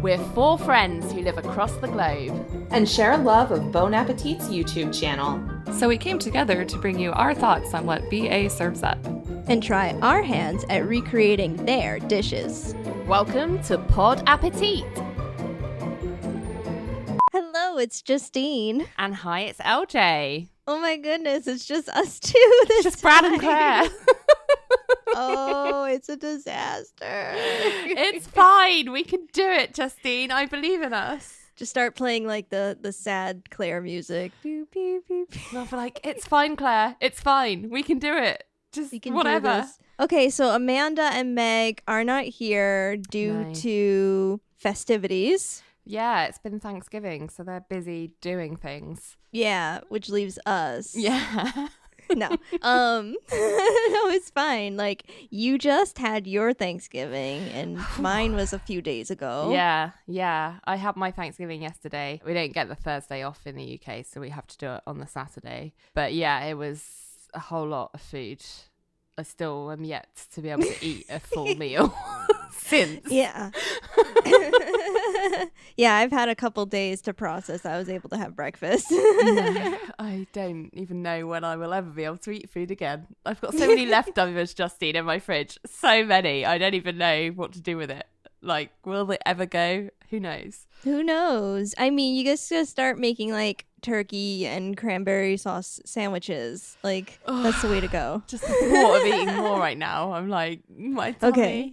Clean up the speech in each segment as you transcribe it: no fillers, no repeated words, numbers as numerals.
We're four friends who live across the globe and share a love of Bon Appétit's YouTube channel. So we came together to bring you our thoughts on what BA serves up. And try our hands at recreating their dishes. Welcome to Bon Appétit. Hello, it's Justine. And hi, it's LJ. Oh my goodness, it's just us two this Just Brad and time. Claire. Oh, it's a disaster. It's fine. We can do it, Justine. I believe in us. Just start playing like the sad Claire music. Beep, beep, beep. I'll be like, it's fine, Claire. It's fine. We can do it. Just We can whatever. do this. Okay, so Amanda and Meg are not here due to festivities. Yeah, it's been Thanksgiving, so they're busy doing things. Yeah, which leaves us. Yeah. No. No, it's fine. Like, you just had your Thanksgiving and mine was a few days ago. Yeah. I had my Thanksgiving yesterday. We don't get the Thursday off in the UK, so we have to do it on the Saturday. But yeah, it was a whole lot of food. I still am yet to be able to eat a full meal since. Yeah. Yeah, I've had a couple days to process. I was able to have breakfast. No, I don't even know when I will ever be able to eat food again. I've got so many leftovers, Justine, in my fridge. So many. I don't even know what to do with it. Like, will it ever go? Who knows? Who knows? I mean, you guys gotta start making like turkey and cranberry sauce sandwiches. Like, that's the way to go. Just the thought of eating more right now. I'm like, my tummy. Okay.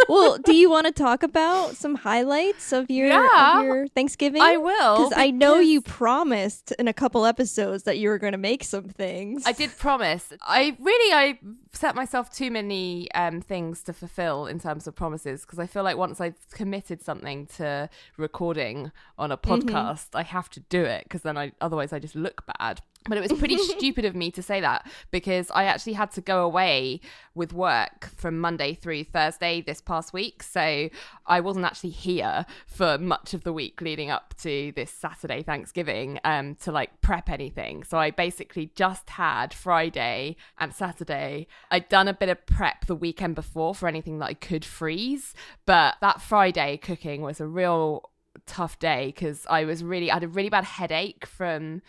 Well, do you want to talk about some highlights of your Thanksgiving? I will. Because I know you promised in a couple episodes that you were going to make some things. I did promise. I set myself too many things to fulfill in terms of promises, because I feel like once I've committed something to recording on a podcast, I have to do it, because then otherwise I just look bad. But it was pretty stupid of me to say that, because I actually had to go away with work from Monday through Thursday this past week. So I wasn't actually here for much of the week leading up to this Saturday Thanksgiving to like prep anything. So I basically just had Friday and Saturday. I'd done a bit of prep the weekend before for anything that I could freeze. But that Friday cooking was a real tough day, because I had a really bad headache from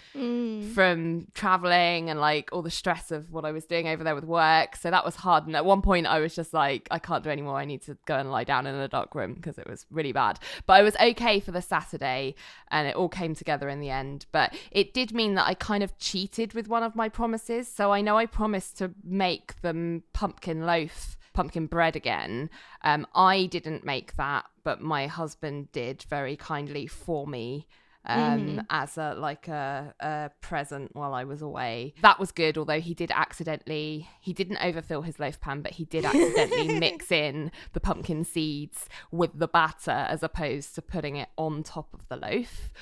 traveling and like all the stress of what I was doing over there with work. So that was hard, and at one point I was just like, I can't do anymore, I need to go and lie down in a dark room, because it was really bad. But I was okay for the Saturday, and it all came together in the end. But it did mean that I kind of cheated with one of my promises. So I know I promised to make them pumpkin bread again. I didn't make that, but my husband did very kindly for me as a present while I was away. That was good, although he didn't overfill his loaf pan, but he did accidentally mix in the pumpkin seeds with the batter as opposed to putting it on top of the loaf.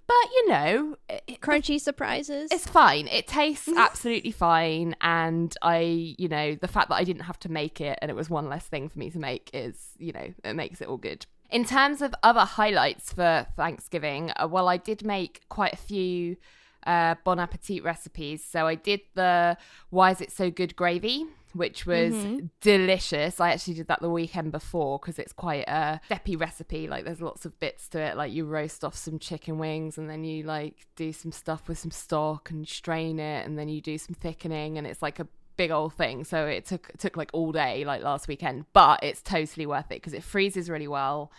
But, you know, crunchy surprises. It's fine. It tastes absolutely fine. And the fact that I didn't have to make it and it was one less thing for me to make is, it makes it all good. In terms of other highlights for Thanksgiving, I did make quite a few Bon Appetit recipes. So I did the Why Is It So Good gravy, which was delicious. I actually did that the weekend before, because it's quite a steppy recipe. Like, there's lots of bits to it. Like, you roast off some chicken wings, and then you like do some stuff with some stock and strain it, and then you do some thickening, and it's like a big old thing. So it took like all day, like last weekend, but it's totally worth it because it freezes really well.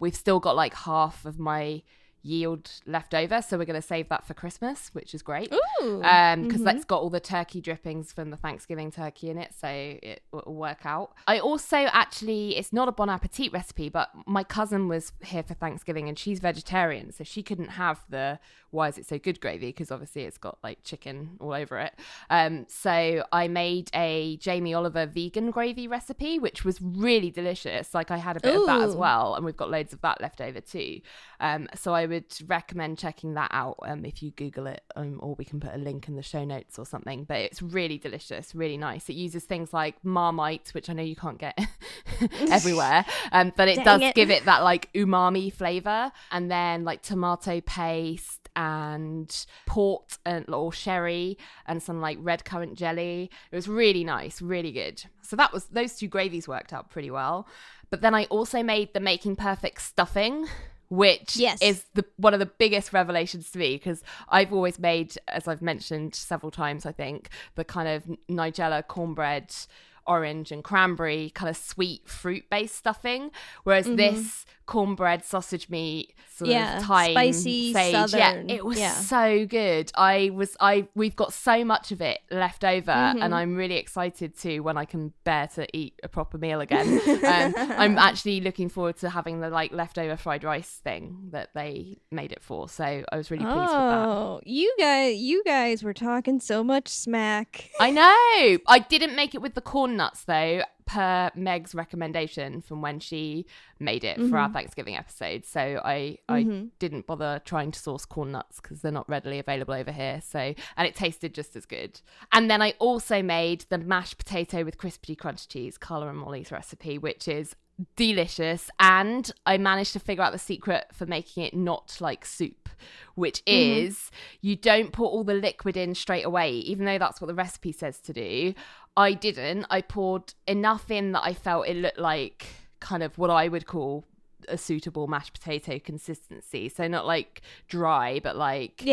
We've still got like half of my yield left over, so we're going to save that for Christmas, which is great. Because that's got all the turkey drippings from the Thanksgiving turkey in it, so it will work out. I also actually, it's not a Bon Appetit recipe, but my cousin was here for Thanksgiving and she's vegetarian, so she couldn't have the Why Is It So Good gravy, because obviously it's got like chicken all over it. So I made a Jamie Oliver vegan gravy recipe, which was really delicious. Like, I had a bit of that as well, and we've got loads of that left over too. So I would recommend checking that out if you Google it, or we can put a link in the show notes or something. But it's really delicious, really nice. It uses things like Marmite, which I know you can't get everywhere, but it does give it that like umami flavor, and then like tomato paste and port or sherry and some like red currant jelly. It was really nice, really good. So those two gravies worked out pretty well. But then I also made the Making Perfect stuffing, which Yes. is one of the biggest revelations to me, because I've always made, as I've mentioned several times, I think, the kind of Nigella cornbread, orange and cranberry kind of sweet fruit-based stuffing, whereas this cornbread sausage meat sort of thyme, spicy sage, southern. it was so good. We've got so much of it left over, and I'm really excited to, when I can bear to eat a proper meal again. I'm actually looking forward to having the like leftover fried rice thing that they made it for, so I was really pleased with that. Oh, you guys were talking so much smack. I know. I didn't make it with the corn nuts though, per Meg's recommendation from when she made it for our Thanksgiving episode. So I didn't bother trying to source corn nuts because they're not readily available over here. So, and it tasted just as good. And then I also made the mashed potato with crispy crunch cheese, Carla and Molly's recipe, which is delicious. And I managed to figure out the secret for making it not like soup, which is you don't put all the liquid in straight away, even though that's what the recipe says to do. I didn't. I poured enough in that I felt it looked like kind of what I would call a suitable mashed potato consistency. So not like dry, but like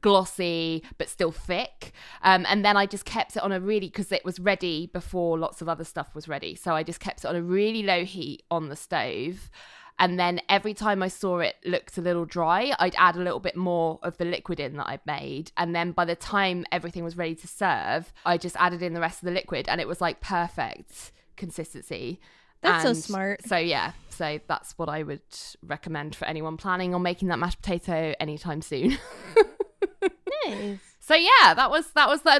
glossy, but still thick. And then I just kept it on a really, because it was ready before lots of other stuff was ready. So I just kept it on a really low heat on the stove. And then every time I saw it looked a little dry, I'd add a little bit more of the liquid in that I'd made. And then by the time everything was ready to serve, I just added in the rest of the liquid, and it was like perfect consistency. That's so smart. So yeah, so that's what I would recommend for anyone planning on making that mashed potato anytime soon. Nice. So yeah,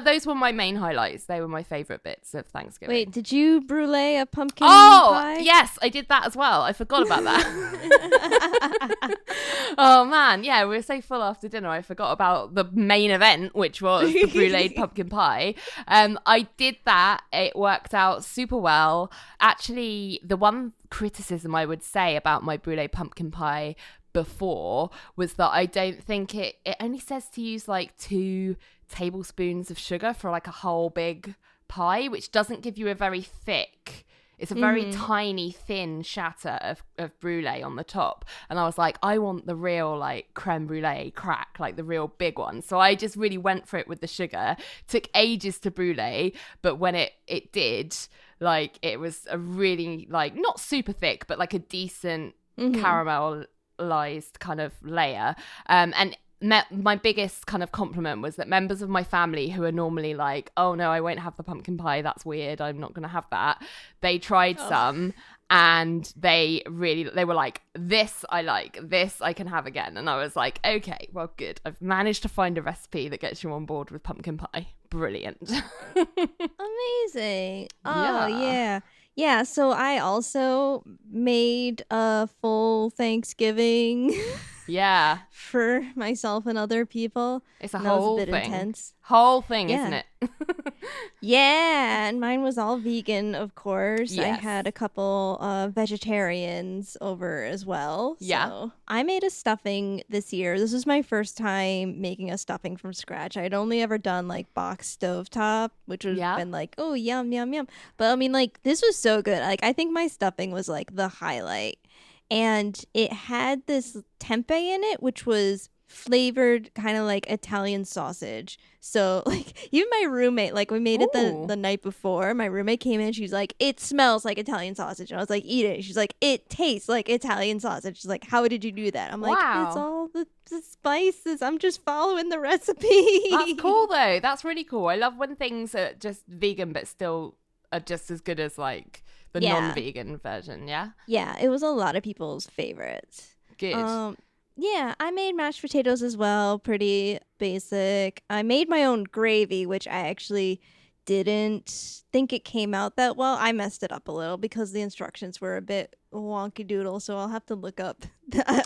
those were my main highlights. They were my favorite bits of Thanksgiving. Wait, did you brulee a pumpkin pie? Yes, I did that as well. I forgot about that. Oh man, yeah, we were so full after dinner. I forgot about the main event, which was the bruleed pumpkin pie. I did that. It worked out super well. Actually, the one criticism I would say about my brulee pumpkin pie before was that I don't think it only says to use like 2 tablespoons of sugar for like a whole big pie, which doesn't give you a very thick, it's a very tiny thin shatter of brulee on the top. And I was like, I want the real like creme brulee crack, like the real big one. So I just really went for it with the sugar. Took ages to brulee, but when it did, like it was a really like not super thick, but like a decent caramelized kind of layer. And my biggest kind of compliment was that members of my family who are normally like, oh no, I won't have the pumpkin pie, that's weird, I'm not gonna have that, they tried some and they were like, this I like, this I can have again. And I was like, okay, well good, I've managed to find a recipe that gets you on board with pumpkin pie. Brilliant. Amazing. Oh yeah, so I also made a full Thanksgiving for myself and other people. It's a and whole that was a bit thing. Intense. Whole thing, isn't it? Yeah, and mine was all vegan, of course. Yes. I had a couple vegetarians over as well. Yeah. So I made a stuffing this year. This was my first time making a stuffing from scratch. I'd only ever done like box stovetop, which would have been like, oh, yum, yum, yum. But I mean, like, this was so good. Like, I think my stuffing was like the highlight. And it had this tempeh in it, which was flavored kind of like Italian sausage. So like even my roommate, like we made it the night before, my roommate came in, she's like, it smells like Italian sausage. And I was like, eat it. She's like, it tastes like Italian sausage. She's like, how did you do that? I'm like, it's all the spices. I'm just following the recipe. That's cool though. That's really cool. I love when things are just vegan but still are just as good as like the non-vegan version. Yeah, it was a lot of people's favorites. Good. Yeah, I made mashed potatoes as well, pretty basic. I made my own gravy, which I actually didn't think it came out that well. I messed it up a little because the instructions were a bit wonky doodle, so I'll have to look up.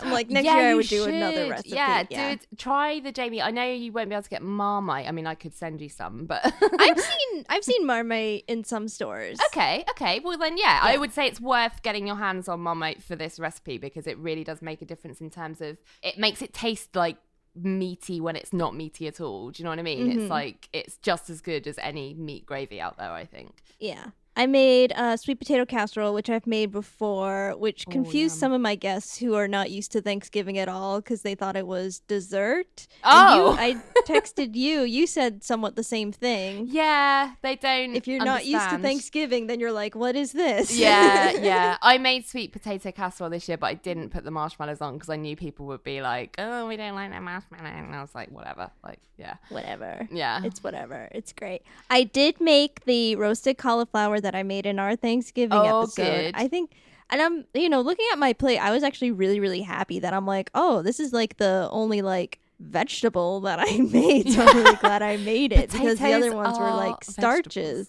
Like next year I would do another recipe. Yeah, dude, try the Jamie. I know you won't be able to get Marmite. I mean, I could send you some, but I've seen Marmite in some stores. Okay. Well then, yeah, I would say it's worth getting your hands on Marmite for this recipe because it really does make a difference in terms of it makes it taste like meaty when it's not meaty at all. Do you know what I mean? It's like it's just as good as any meat gravy out there, I think. Yeah. I made sweet potato casserole, which I've made before, which confused some of my guests who are not used to Thanksgiving at all because they thought it was dessert. Oh. I texted you. You said somewhat the same thing. Yeah, they don't. If you're not used to Thanksgiving, then you're like, what is this? Yeah. I made sweet potato casserole this year, but I didn't put the marshmallows on because I knew people would be like, oh, we don't like that marshmallow. And I was like, whatever. Like, yeah. Whatever. Yeah. It's whatever. It's great. I did make the roasted cauliflower that I made in our Thanksgiving episode. Good. I think, and I'm, looking at my plate, I was actually really, really happy that I'm like, oh, this is like the only like vegetable that I made. So I'm really glad I made it because the other ones were like starches.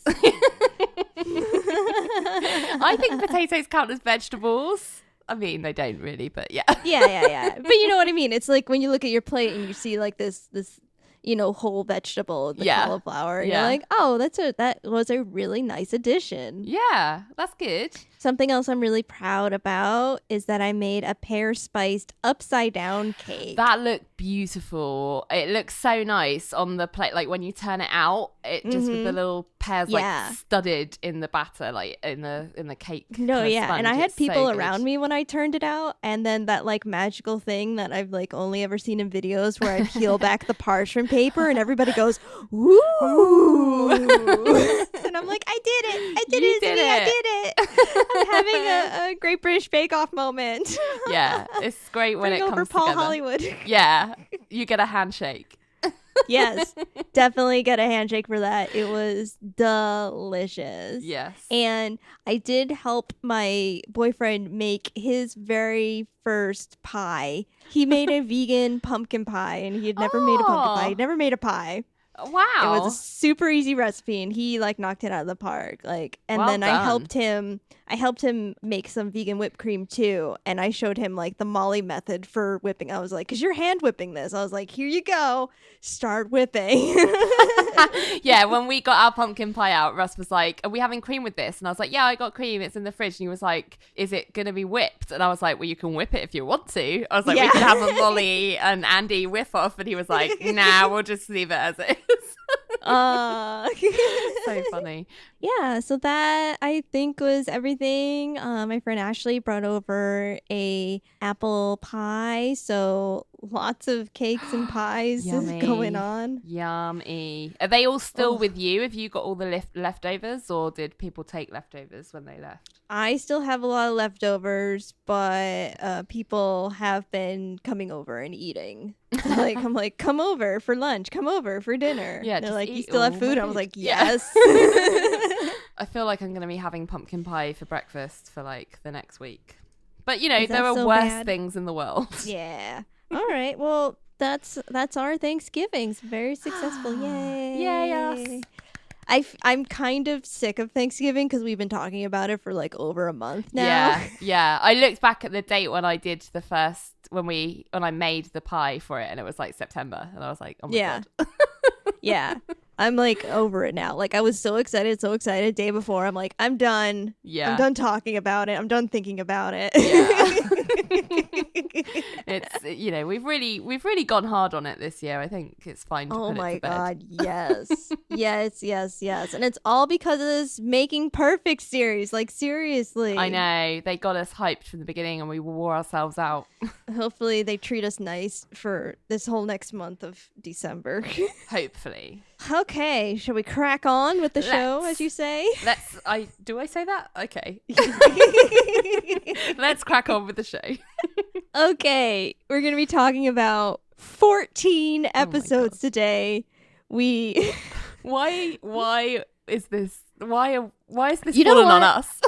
I think potatoes count as vegetables. I mean, they don't really, but yeah. Yeah. But you know what I mean? It's like when you look at your plate and you see like this whole vegetable, the cauliflower. You're like, oh, that was a really nice addition. Yeah, that's good. Something else I'm really proud about is that I made a pear-spiced upside-down cake. That looked beautiful. It looks so nice on the plate. Like when you turn it out, it just with the little pears like studded in the batter, like in the cake. No, yeah. Sponge. And I had it's people so around me when I turned it out, and then that like magical thing that I've like only ever seen in videos where I peel back the parchment paper and everybody goes, "Ooh!" And I'm like, I did it! I did it! I'm having a Great British Bake Off moment. Yeah, it's great when it comes over Paul together. Hollywood. Yeah, you get a handshake. Yes, definitely get a handshake for that. It was delicious. Yes. And I did help my boyfriend make his very first pie. He made a vegan pumpkin pie, and he had never made a pumpkin pie. He'd never made a pie. Wow. It was a super easy recipe, and he like knocked it out of the park. Like, and well then done. I helped him make some vegan whipped cream too, and I showed him like the Molly method for whipping. I was like, "'Cause you're hand whipping this." I was like, "Here you go, start whipping." Yeah, when we got our pumpkin pie out, Russ was like, "Are we having cream with this?" And I was like, "Yeah, I got cream. It's in the fridge." And he was like, "Is it gonna be whipped?" And I was like, "Well, you can whip it if you want to." I was like, "We can have a Molly and Andy whip off," and he was like, "Nah, we'll just leave it as it is." So funny. Yeah, so that I think was everything. My friend Ashley brought over a apple pie, so lots of cakes and pies going on. Yummy. Are they all still with you? Have you got all the leftovers, or did people take leftovers when they left? I still have a lot of leftovers, but people have been coming over and eating. I'm like, come over for lunch, come over for dinner. Yeah, they're like, you still have food? I was like, yes. I feel like I'm going to be having pumpkin pie for breakfast for like the next week. But there are so worse bad? things in the world. Yeah. All right. Well, that's our Thanksgivings. Very successful. Yay. Yay us. I'm kind of sick of Thanksgiving because we've been talking about it for like over a month now. Yeah. I looked back at the date when I did the first, when I made the pie for it, and it was like September, and I was like, oh my God. Yeah. I'm like over it now. Like I was so excited day before. I'm like, I'm done. Yeah. I'm done talking about it. I'm done thinking about it. Yeah. It's we've really gone hard on it this year. I think it's fine to put it to bed. Oh my God, yes. yes. And it's all because of this Making Perfect series. Like seriously. I know. They got us hyped from the beginning and we wore ourselves out. Hopefully they treat us nice for this whole next month of December. Hopefully. Okay, shall we crack on with the show, as you say? Do I say that? Okay. Let's crack on with the show. Okay, we're going to be talking about 14 episodes today. Why is this falling on us?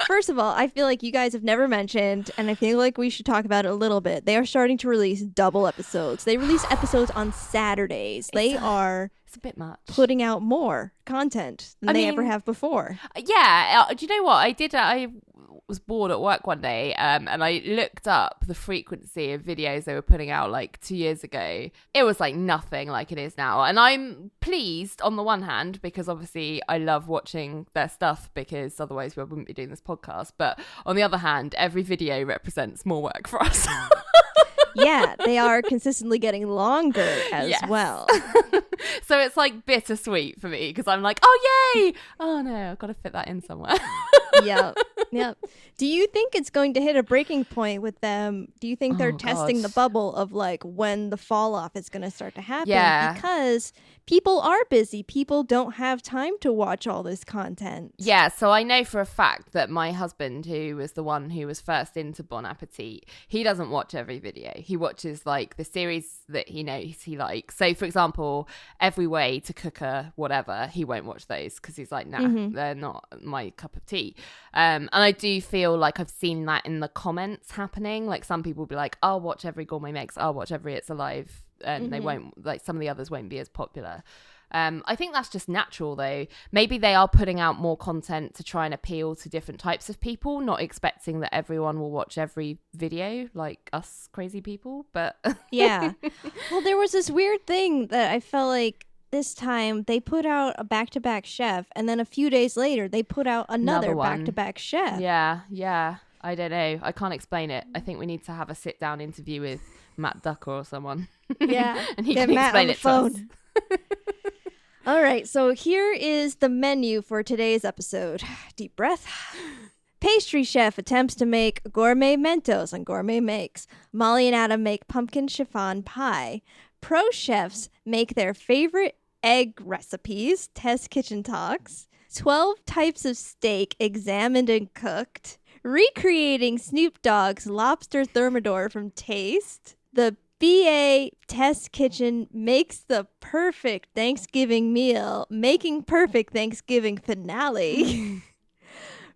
First of all, I feel like you guys have never mentioned, and I feel like we should talk about it a little bit. They are starting to release double episodes. They release episodes on Saturdays. It's a bit much. Putting out more content than they ever have before. Yeah. Do you know what? I was bored at work one day and I looked up the frequency of videos they were putting out like 2 years ago. It was like nothing like it is now, and I'm pleased on the one hand because obviously I love watching their stuff because otherwise we wouldn't be doing this podcast, but on the other hand every video represents more work for us. Yeah, they are consistently getting longer as well. So it's like bittersweet for me because I'm like, oh, yay. Oh, no, I've got to fit that in somewhere. Yep. Do you think it's going to hit a breaking point with them? Do you think they're testing the bubble of like when the fall off is going to start to happen? Yeah. Because people are busy. People don't have time to watch all this content. Yeah, so I know for a fact that my husband, who was the one who was first into Bon Appetit, he doesn't watch every video. He watches like the series that he knows he likes. So, for example, Every Way to Cook a whatever, he won't watch those because he's like, nah, they're not my cup of tea. And I do feel like I've seen that in the comments happening. Like some people will be like, I'll watch every Gourmet Makes, I'll watch every It's Alive. And they won't, like some of the others won't be as popular. I think that's just natural though. Maybe they are putting out more content to try and appeal to different types of people, not expecting that everyone will watch every video like us crazy people, but yeah. Well, there was this weird thing that I felt like this time they put out a back-to-back chef and then a few days later they put out another back-to-back chef. Yeah. I don't know. I can't explain it. I think we need to have a sit-down interview with Matt Ducker or someone. Yeah. And he Get can Matt explain on the it phone. to us. All right, so here is the menu for today's episode. Deep breath. Pastry chef attempts to make gourmet Mentos on Gourmet Makes. Molly and Adam make pumpkin chiffon pie. Pro chefs make their favorite egg recipes. Test kitchen talks. 12 types of steak examined and cooked. Recreating Snoop Dogg's Lobster Thermidor from Taste. The BA Test Kitchen makes the perfect Thanksgiving meal, making perfect Thanksgiving finale.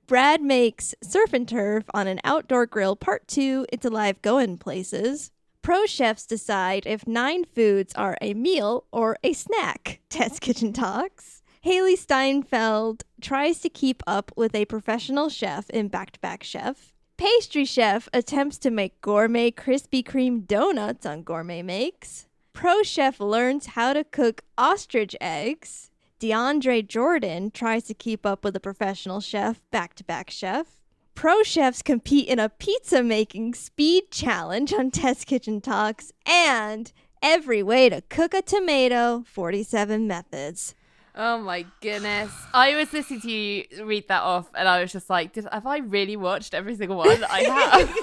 Brad makes surf and turf on an outdoor grill, part 2. It's Alive Goin places. Pro chefs decide if 9 foods are a meal or a snack. Test Kitchen talks. Hailee Steinfeld tries to keep up with a professional chef in Back-to-Back Chef. Pastry chef attempts to make gourmet Krispy Kreme donuts on Gourmet Makes. Pro chef learns how to cook ostrich eggs. DeAndre Jordan tries to keep up with a professional chef, Back-to-Back Chef. Pro chefs compete in a pizza making speed challenge on Test Kitchen Talks. And Every Way to Cook a Tomato, 47 methods. Oh my goodness. I was listening to you read that off and I was just like, have I really watched every single one? I have.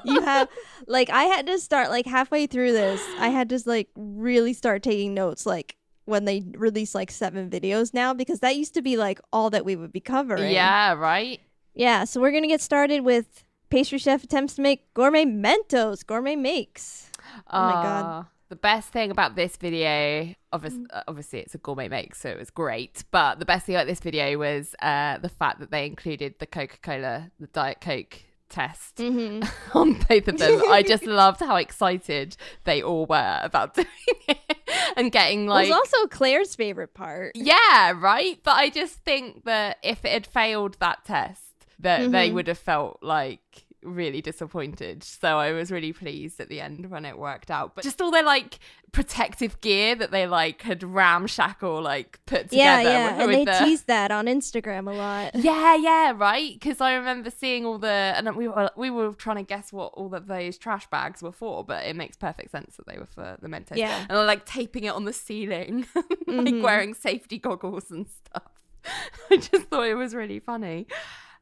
You have, like, I had to start, like, halfway through this, I had to, like, really start taking notes, like, when they release, like, 7 videos now, because that used to be, like, all that we would be covering. Yeah, right? Yeah, so we're going to get started with Pastry Chef attempts to make gourmet Mentos, Gourmet Makes. Oh my God. The best thing about this video, obviously it's a Gourmet Make, so it was great. But the best thing about this video was the fact that they included the Coca-Cola, the Diet Coke test on both of them. I just loved how excited they all were about doing it and getting like... It was also Claire's favorite part. Yeah, right? But I just think that if it had failed that test, that they would have felt like... really disappointed. So I was really pleased at the end when it worked out. But just all their like protective gear that they like had ramshackle like put together. Yeah, and they teased that on Instagram a lot. Yeah, right. Because I remember seeing all the, and we were trying to guess what all of those trash bags were for, but it makes perfect sense that they were for the Mentos. Yeah, and they're like taping it on the ceiling, like wearing safety goggles and stuff. I just thought it was really funny.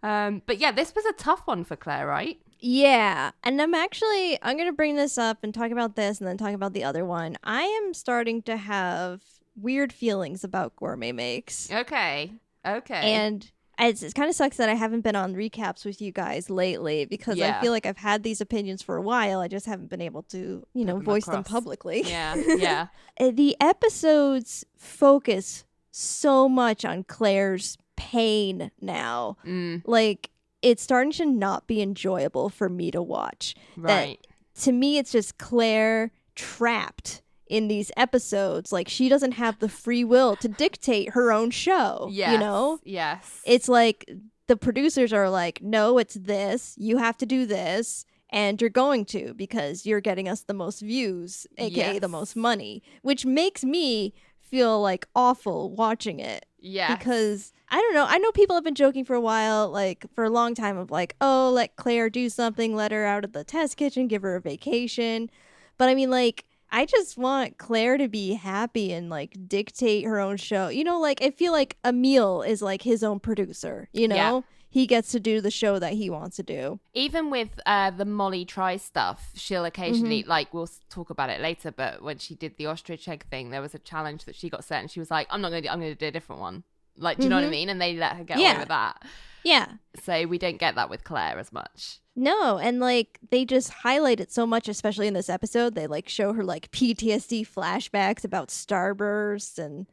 But yeah, this was a tough one for Claire, right? Yeah. And I'm going to bring this up and talk about this and then talk about the other one. I am starting to have weird feelings about Gourmet Makes. Okay. And it kind of sucks that I haven't been on recaps with you guys lately because I feel like I've had these opinions for a while. I just haven't been able to, voice them publicly. Yeah. The episodes focus so much on Claire's pain now. Like, it's starting to not be enjoyable for me to watch. Right. To me, it's just Claire trapped in these episodes. Like, she doesn't have the free will to dictate her own show. Yes. Yes. It's like the producers are like, no, it's this. You have to do this. And you're going to because you're getting us the most views, aka the most money, which makes me feel like awful watching it. Yeah. Because I don't know. I know people have been joking for a while, like for a long time, of like, oh, let Claire do something, let her out of the test kitchen, give her a vacation. But I mean, like, I just want Claire to be happy and like dictate her own show. You know, like I feel like Amiel is like his own producer, you know? Yeah. He gets to do the show that he wants to do. Even with the Molly Try stuff, she'll occasionally, like, we'll talk about it later, but when she did the ostrich egg thing, there was a challenge that she got set and she was like, I'm going to do a different one. Like, do you know what I mean? And they let her get away with that. Yeah. So we don't get that with Claire as much. No, and like they just highlight it so much, especially in this episode. They like show her like PTSD flashbacks about Starburst and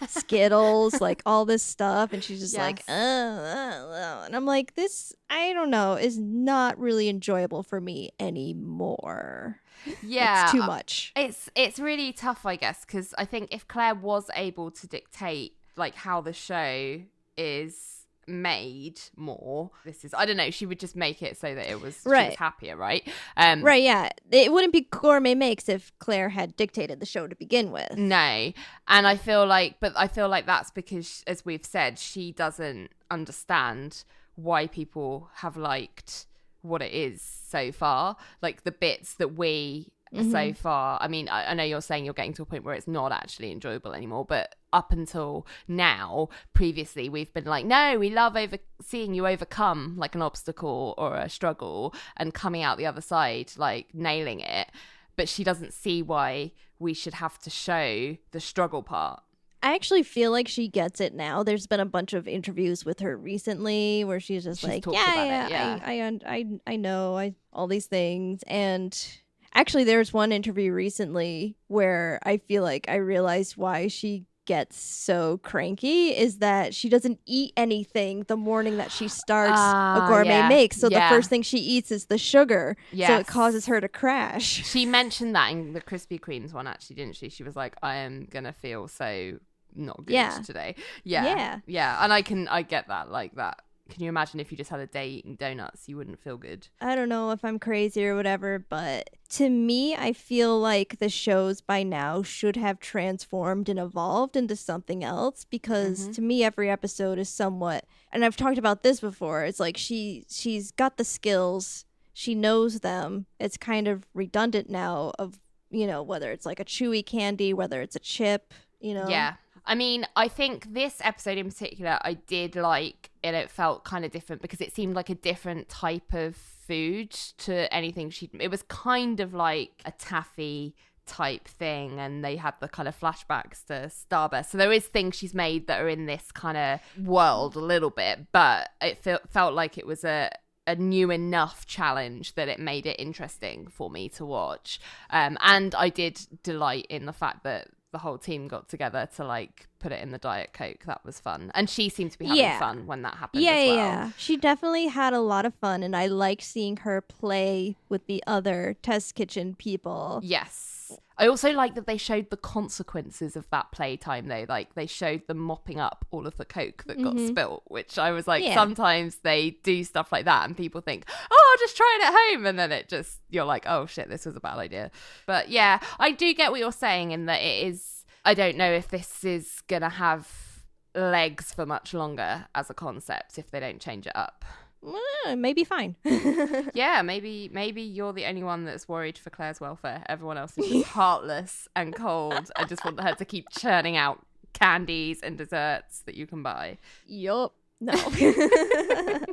Skittles, like all this stuff, and she's just like, and I'm like, this, I don't know, is not really enjoyable for me anymore. Yeah, it's too much. It's really tough, I guess, because I think if Claire was able to dictate like how the show is made more, I don't know, she would just make it so that it was she was happier, right? Right, yeah. It wouldn't be Gourmet Makes if Claire had dictated the show to begin with. No. And I feel like that's because, as we've said, she doesn't understand why people have liked what it is so far. Like the bits that we so far, I mean, I know you're saying you're getting to a point where it's not actually enjoyable anymore, but up until now, previously, we've been like, no, we love seeing you overcome like an obstacle or a struggle and coming out the other side, like nailing it. But she doesn't see why we should have to show the struggle part. I actually feel like she gets it now. There's been a bunch of interviews with her recently where she's like, I know all these things. And actually, there's one interview recently where I feel like I realized why she gets so cranky is that she doesn't eat anything the morning that she starts a Gourmet Makes. So the first thing she eats is the sugar. Yes. So it causes her to crash. She mentioned that in the Krispy Kremes one, actually, didn't she? She was like, I am going to feel so not good today. Yeah. And I get that, like that. Can you imagine if you just had a day eating donuts? You wouldn't feel good. I don't know if I'm crazy or whatever, but to me, I feel like the shows by now should have transformed and evolved into something else because to me, every episode is somewhat, and I've talked about this before, it's like she's got the skills, she knows them. It's kind of redundant now of, you know, whether it's like a chewy candy, whether it's a chip, you know? Yeah. I mean, I think this episode in particular, I did like, and it felt kind of different because it seemed like a different type of food to anything it was kind of like a taffy type thing, and they had the kind of flashbacks to Starburst. So there is things she's made that are in this kind of world a little bit, but it felt like it was a new enough challenge that it made it interesting for me to watch. And I did delight in the fact that the whole team got together to like put it in the Diet Coke. That was fun. And she seemed to be having fun when that happened as well. Yeah. She definitely had a lot of fun, and I liked seeing her play with the other test kitchen people. Yes. I also like that they showed the consequences of that playtime though. Like they showed them mopping up all of the Coke that got spilt, which I was like, sometimes they do stuff like that and people think, oh, I'll just try it at home. And then you're like, oh shit, this was a bad idea. But yeah, I do get what you're saying in that it is, I don't know if this is going to have legs for much longer as a concept if they don't change it up. Maybe fine. Yeah, maybe you're the only one that's worried for Claire's welfare. Everyone else is just heartless and cold and just want her to keep churning out candies and desserts that you can buy. Yup. No.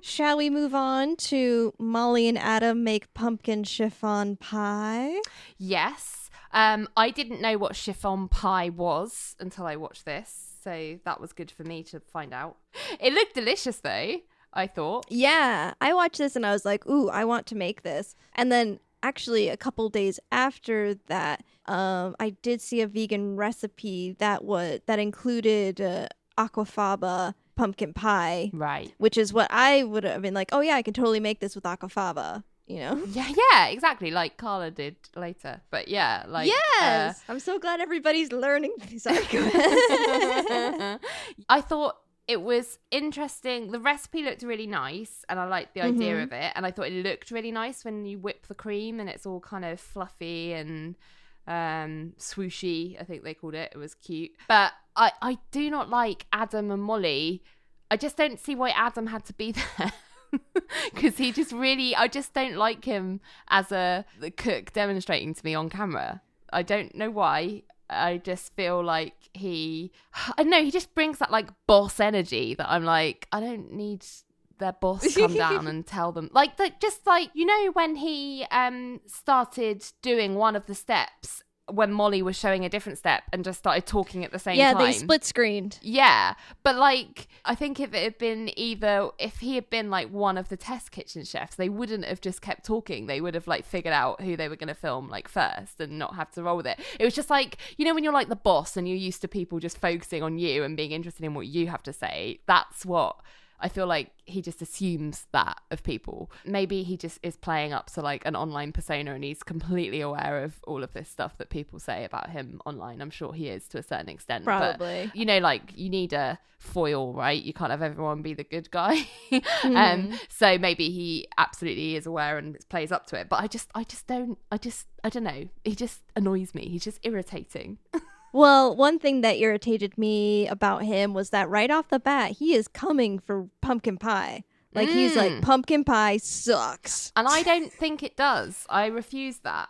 Shall we move on to Molly and Adam make pumpkin chiffon pie? Yes. I didn't know what chiffon pie was until I watched this, so that was good for me to find out. It looked delicious though, I thought. Yeah, I watched this and I was like, ooh, I want to make this. And then actually a couple days after that, I did see a vegan recipe that included aquafaba pumpkin pie. Right. Which is what I would have been like, oh yeah, I can totally make this with aquafaba. You know? Yeah, exactly. Like Carla did later. But yeah, like... Yes! I'm so glad everybody's learning. Sorry, go ahead. I thought it was interesting. The recipe looked really nice and I liked the idea of it. And I thought it looked really nice when you whip the cream and it's all kind of fluffy and swooshy, I think they called it. It was cute. But I do not like Adam and Molly. I just don't see why Adam had to be there. Because he just really, I just don't like him as the cook demonstrating to me on camera. I don't know why. I just feel like I don't know, he just brings that like boss energy that I'm like, I don't need their boss come down and tell them. Like, just like, you know, when he started doing one of the steps, when Molly was showing a different step and just started talking at the same time. Yeah, they split screened. Yeah. But like, I think if he had been like one of the test kitchen chefs, they wouldn't have just kept talking. They would have like figured out who they were going to film like first and not have to roll with it. It was just like, you know, when you're like the boss and you're used to people just focusing on you and being interested in what you have to say, that's what I feel like he just assumes that of people. Maybe he just is playing up to like an online persona and he's completely aware of all of this stuff that people say about him online. I'm sure he is to a certain extent. Probably. But, you know, like you need a foil, right? You can't have everyone be the good guy. So maybe he absolutely is aware and plays up to it. But I don't know. He just annoys me. He's just irritating. Well, one thing that irritated me about him was that right off the bat, he is coming for pumpkin pie. Like, he's like, pumpkin pie sucks. And I don't think it does. I refute that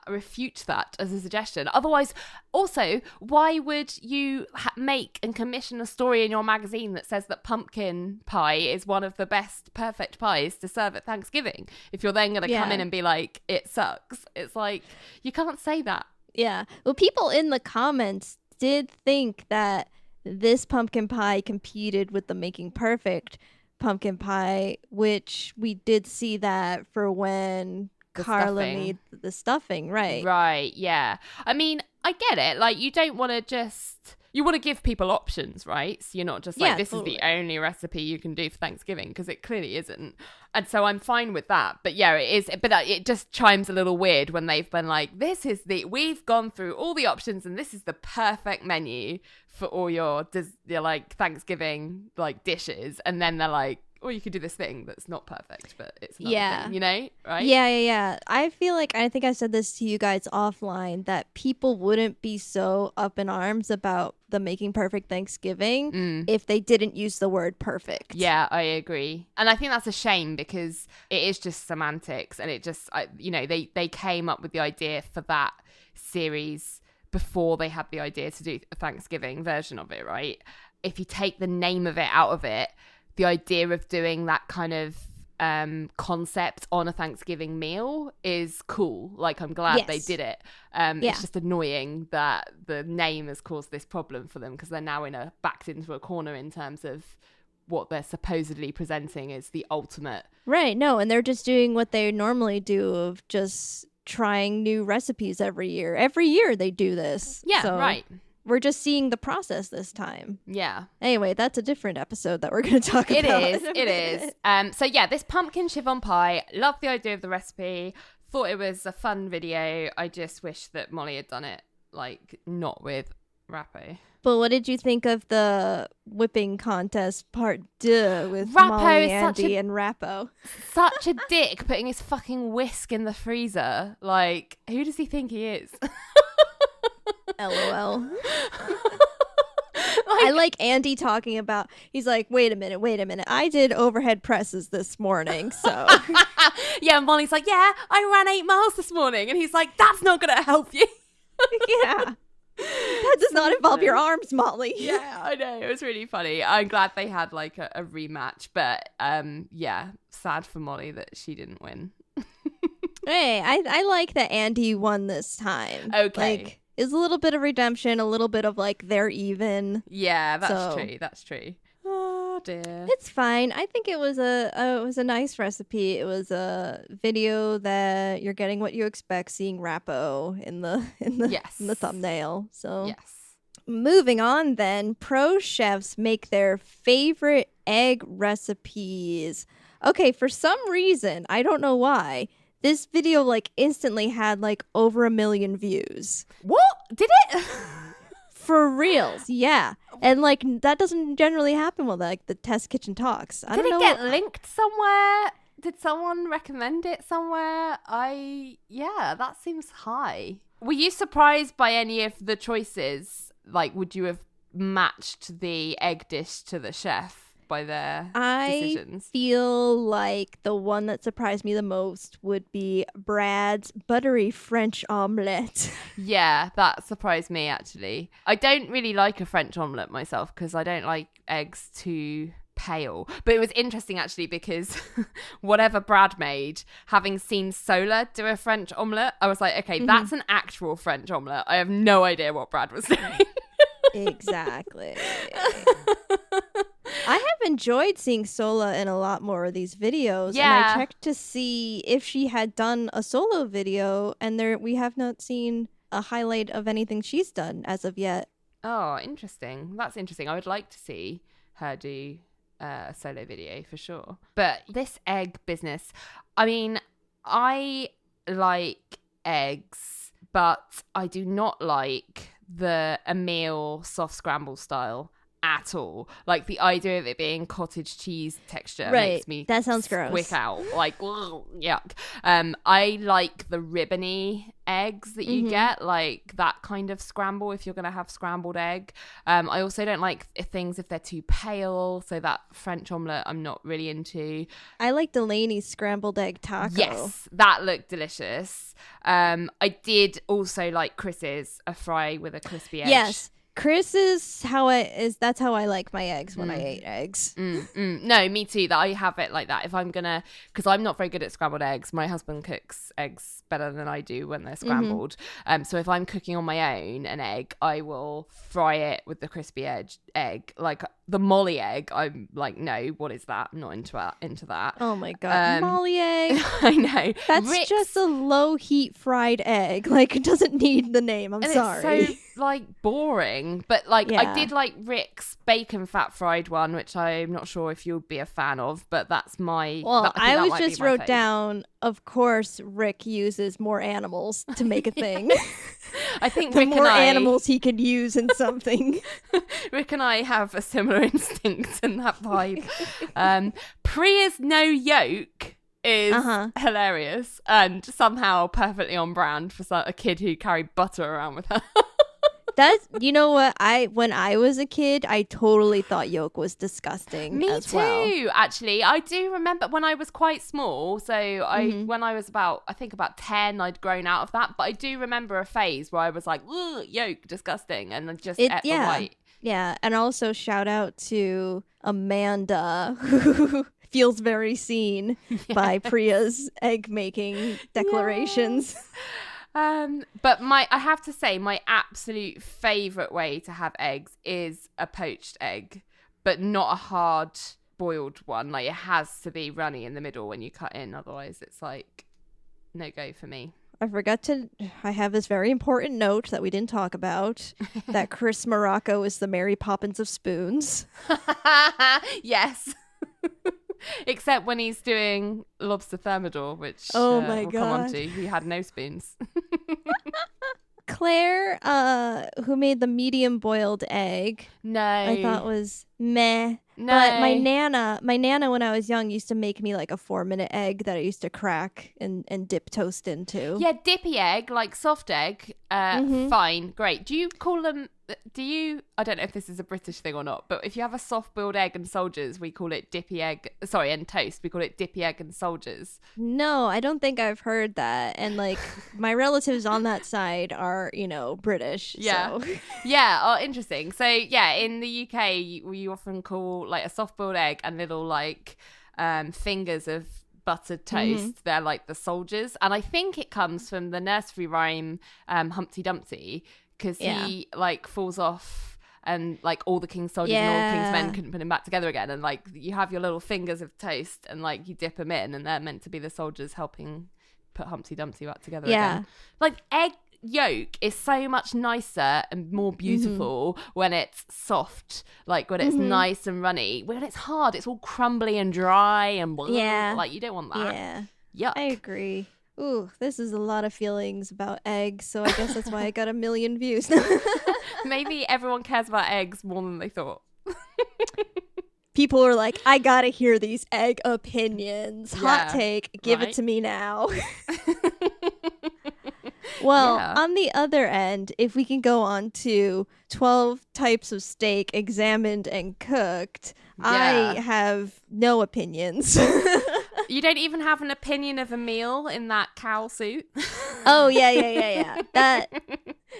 as a suggestion. Otherwise, also, why would you make and commission a story in your magazine that says that pumpkin pie is one of the best perfect pies to serve at Thanksgiving? If you're then going to come in and be like, it sucks. It's like, you can't say that. Yeah. Well, people in the comments did think that this pumpkin pie competed with the Making Perfect pumpkin pie, which we did see that for when Carla made the stuffing, right? Right, yeah. I mean, I get it. Like, you don't want to you want to give people options, right? So you're not just like, this totally is the only recipe you can do for Thanksgiving, because it clearly isn't. And so I'm fine with that. But yeah, it is. But it just chimes a little weird when they've been like, we've gone through all the options and this is the perfect menu for all your like Thanksgiving like dishes. And then they're like, or you could do this thing that's not perfect, but it's another thing, you know, right? Yeah. I feel like, I think I said this to you guys offline, that people wouldn't be so up in arms about the Making Perfect Thanksgiving if they didn't use the word perfect. Yeah, I agree. And I think that's a shame because it is just semantics, and it just, you know, they came up with the idea for that series before they had the idea to do a Thanksgiving version of it, right? If you take the name of it out of it, the idea of doing that kind of concept on a Thanksgiving meal is cool. Like, I'm glad they did it. It's just annoying that the name has caused this problem for them, because they're now backed into a corner in terms of what they're supposedly presenting as the ultimate. Right, no, and they're just doing what they normally do of just trying new recipes every year. Every year they do this. Yeah, right. We're just seeing the process this time. Yeah. Anyway, that's a different episode that we're going to talk about. It is. So yeah, this pumpkin chiffon pie, love the idea of the recipe. Thought it was a fun video. I just wish that Molly had done it, like, not with Rappo. But what did you think of the whipping contest part 2 with Rappo, Molly, Andy, and Rappo? Such a dick, putting his fucking whisk in the freezer. Like, who does he think he is? LOL. I like Andy talking about, he's like, wait a minute. I did overhead presses this morning, so. Yeah, and Molly's like, yeah, I ran 8 miles this morning. And he's like, that's not going to help you. Yeah. That does not involve your arms, Molly. Yeah, I know. It was really funny. I'm glad they had like a rematch. But yeah, sad for Molly that she didn't win. Hey, I like that Andy won this time. Okay. Like, it's a little bit of redemption, a little bit of like they're even. Yeah, that's true. Oh dear. It's fine. I think it was a nice recipe. It was a video that you're getting what you expect, seeing Rappo in the thumbnail. So yes. Moving on then, pro chefs make their favorite egg recipes. Okay, for some reason, I don't know why, this video like instantly had like over 1 million views. What? Did it? For reals, yeah. And like that doesn't generally happen with like the test kitchen talks. I don't know. Did it get linked somewhere? Did someone recommend it somewhere? Yeah, that seems high. Were you surprised by any of the choices? Like, would you have matched the egg dish to the chef by their decisions? I feel like the one that surprised me the most would be Brad's buttery French omelette. Yeah, that surprised me, actually. I don't really like a French omelette myself because I don't like eggs too pale. But it was interesting, actually, because whatever Brad made, having seen Sola do a French omelette, I was like, okay, that's an actual French omelette. I have no idea what Brad was doing. Exactly. I have enjoyed seeing Sola in a lot more of these videos. Yeah. And I checked to see if she had done a solo video, and we have not seen a highlight of anything she's done as of yet. Oh, interesting. That's interesting. I would like to see her do a solo video for sure. But this egg business, I mean, I like eggs, but I do not like the Amiel soft scramble style at all. Like, the idea of it being cottage cheese texture makes me that sounds gross. Squick out. Like, ugh, yuck. I like the ribbony eggs that you get, like that kind of scramble if you're gonna have scrambled egg. I also don't like things if they're too pale, so that French omelette I'm not really into. I like Delaney's scrambled egg taco. Yes, that looked delicious. I did also like Chris's, a fry with a crispy edge. Yes, Chris that's how I like my eggs when I ate eggs. No, me too. That I have it like that. If I'm gonna, because I'm not very good at scrambled eggs. My husband cooks eggs better than I do when they're scrambled. So if I'm cooking on my own an egg, I will fry it with the crispy egg. Like the Molly egg, I'm like, no, what is that? I'm not into that. Oh my god, Molly egg! I know. That's just a low heat fried egg. Like, it doesn't need the name. I'm sorry. It's so like boring. But like, Yeah. I did like Rick's bacon fat fried one, which I'm not sure if you'll be a fan of, but that's my. Well, I was was just wrote down. Of course, Rick uses more animals to make a thing. I think the Rick more and I, animals he can use in something. Rick and I have a similar instinct in that vibe. Priya's no yolk is hilarious and somehow perfectly on brand for a kid who carried butter around with her. That's, you know what, when I was a kid, I totally thought yolk was disgusting. Me as too, well. actually. I do remember when I was quite small, so when I was about 10, I'd grown out of that, but I do remember a phase where I was like, ugh, yolk, disgusting, and I just ate the white. Yeah, and also shout out to Amanda, who feels very seen by Priya's egg making declarations. Yes. But I have to say, my absolute favourite way to have eggs is a poached egg, but not a hard boiled one. Like, it has to be runny in the middle when you cut in, otherwise it's like no go for me. I have this very important note that we didn't talk about, that Chris Morocco is the Mary Poppins of spoons. Yes. Except when he's doing Lobster Thermidor, which oh my we'll God. come on to. He had no spoons. Claire, who made the medium boiled egg, No. I thought was meh. No. But my nana when I was young used to make me like a 4-minute egg that I used to crack and dip toast into. Yeah, dippy egg, like soft egg. Fine, great. Do you call them? I don't know if this is a British thing or not, but if you have a soft-boiled egg and soldiers, we call it dippy egg. Sorry, and toast, we call it dippy egg and soldiers. No, I don't think I've heard that. And like, my relatives on that side are, British. Yeah. So. Yeah. Oh, interesting. So yeah, in the UK, we often call like a soft-boiled egg and little like fingers of buttered toast. They're like the soldiers, and I think it comes from the nursery rhyme Humpty Dumpty, because he like falls off and like all the king's soldiers and all the king's men couldn't put him back together again, and like you have your little fingers of toast and like you dip them in, and they're meant to be the soldiers helping put Humpty Dumpty back together again. Like, egg yolk is so much nicer and more beautiful when it's soft, like when it's nice and runny. When it's hard, it's all crumbly and dry and like, you don't want that. Yuck. I agree. Ooh, this is a lot of feelings about eggs, so I guess that's why I got 1 million views. Maybe everyone cares about eggs more than they thought. People are like, I gotta hear these egg opinions. Hot take, give it to me now. Well, on the other end, if we can go on to 12 types of steak examined and cooked, I have no opinions. You don't even have an opinion of Amiel in that cow suit? Oh, yeah. That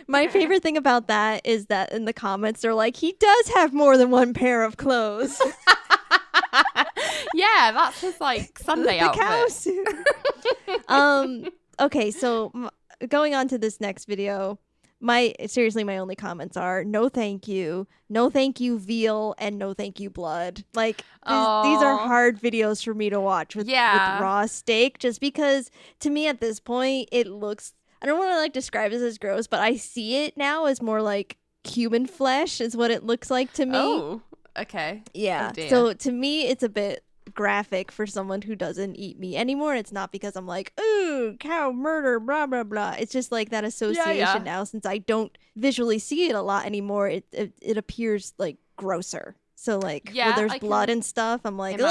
my favorite thing about that is that in the comments they're like, he does have more than one pair of clothes. Yeah, that's his like Sunday outfit. Cow suit. Okay, so going on to this next video, my only comments are no thank you veal, and no thank you blood. Like these are hard videos for me to watch with raw steak, just because to me at this point it looks, I don't want to like describe this as gross, but I see it now as more like human flesh is what it looks like to me. Oh, okay. Yeah. Oh, so to me it's a bit graphic for someone who doesn't eat meat anymore. It's not because I'm like, ooh, cow murder, blah blah blah. It's just like that association now, since I don't visually see it a lot anymore. It appears like grosser. So like where there's blood and stuff, I'm like,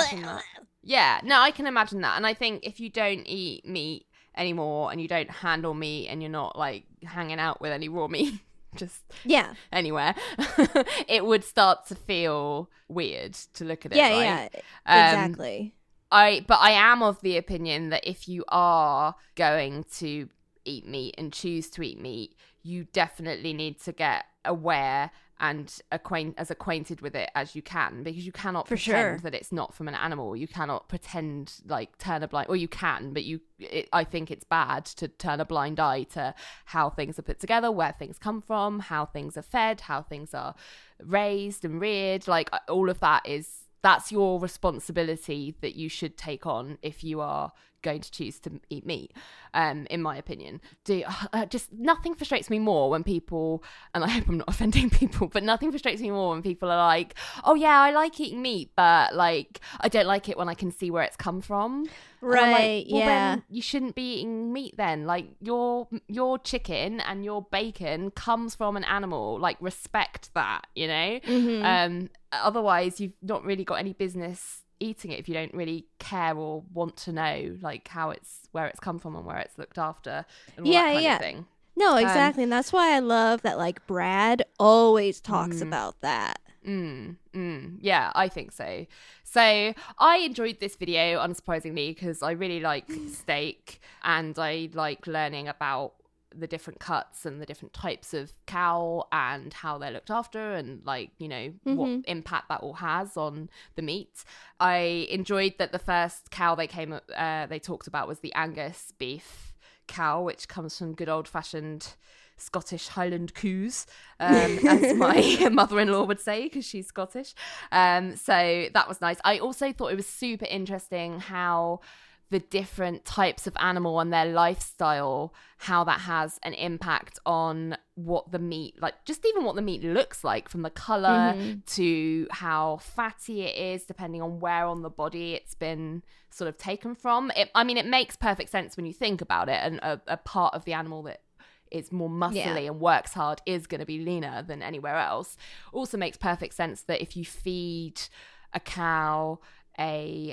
yeah, no, I can imagine that. And I think if you don't eat meat anymore and you don't handle meat and you're not like hanging out with any raw meat just anywhere, it would start to feel weird to look at it. Exactly. But I am of the opinion that if you are going to eat meat and choose to eat meat, you definitely need to get aware and as acquainted with it as you can, because you cannot pretend that it's not from an animal. You cannot pretend like turn a blind, or you can, but I think it's bad to turn a blind eye to how things are put together, where things come from, how things are fed, how things are raised and reared. Like all of that's your responsibility that you should take on if you are going to choose to eat meat, in my opinion. Just nothing frustrates me more when people, and I hope I'm not offending people, but nothing frustrates me more when people are like, oh yeah, I like eating meat, but like I don't like it when I can see where it's come from. Right. Like, well, then you shouldn't be eating meat then. Like your chicken and your bacon comes from an animal. Like respect that, you know? Mm-hmm. Otherwise you've not really got any business eating it if you don't really care or want to know like where it's come from and where it's looked after and all that kind of thing. No, exactly. And that's why I love that like Brad always talks about that. Yeah, I think so. So I enjoyed this video, unsurprisingly, because I really like steak and I like learning about the different cuts and the different types of cow and how they're looked after and like, you know, what impact that all has on the meat. I enjoyed that the first cow they talked about was the Angus beef cow, which comes from good old-fashioned Scottish Highland coos, as my mother-in-law would say, because she's Scottish. So that was nice. I also thought it was super interesting how the different types of animal and their lifestyle, how that has an impact on what the meat, like just even what the meat looks like, from the color to how fatty it is, depending on where on the body it's been sort of taken from. It makes perfect sense when you think about it, and a part of the animal that is more muscly and works hard is going to be leaner than anywhere else. Also makes perfect sense that if you feed a cow a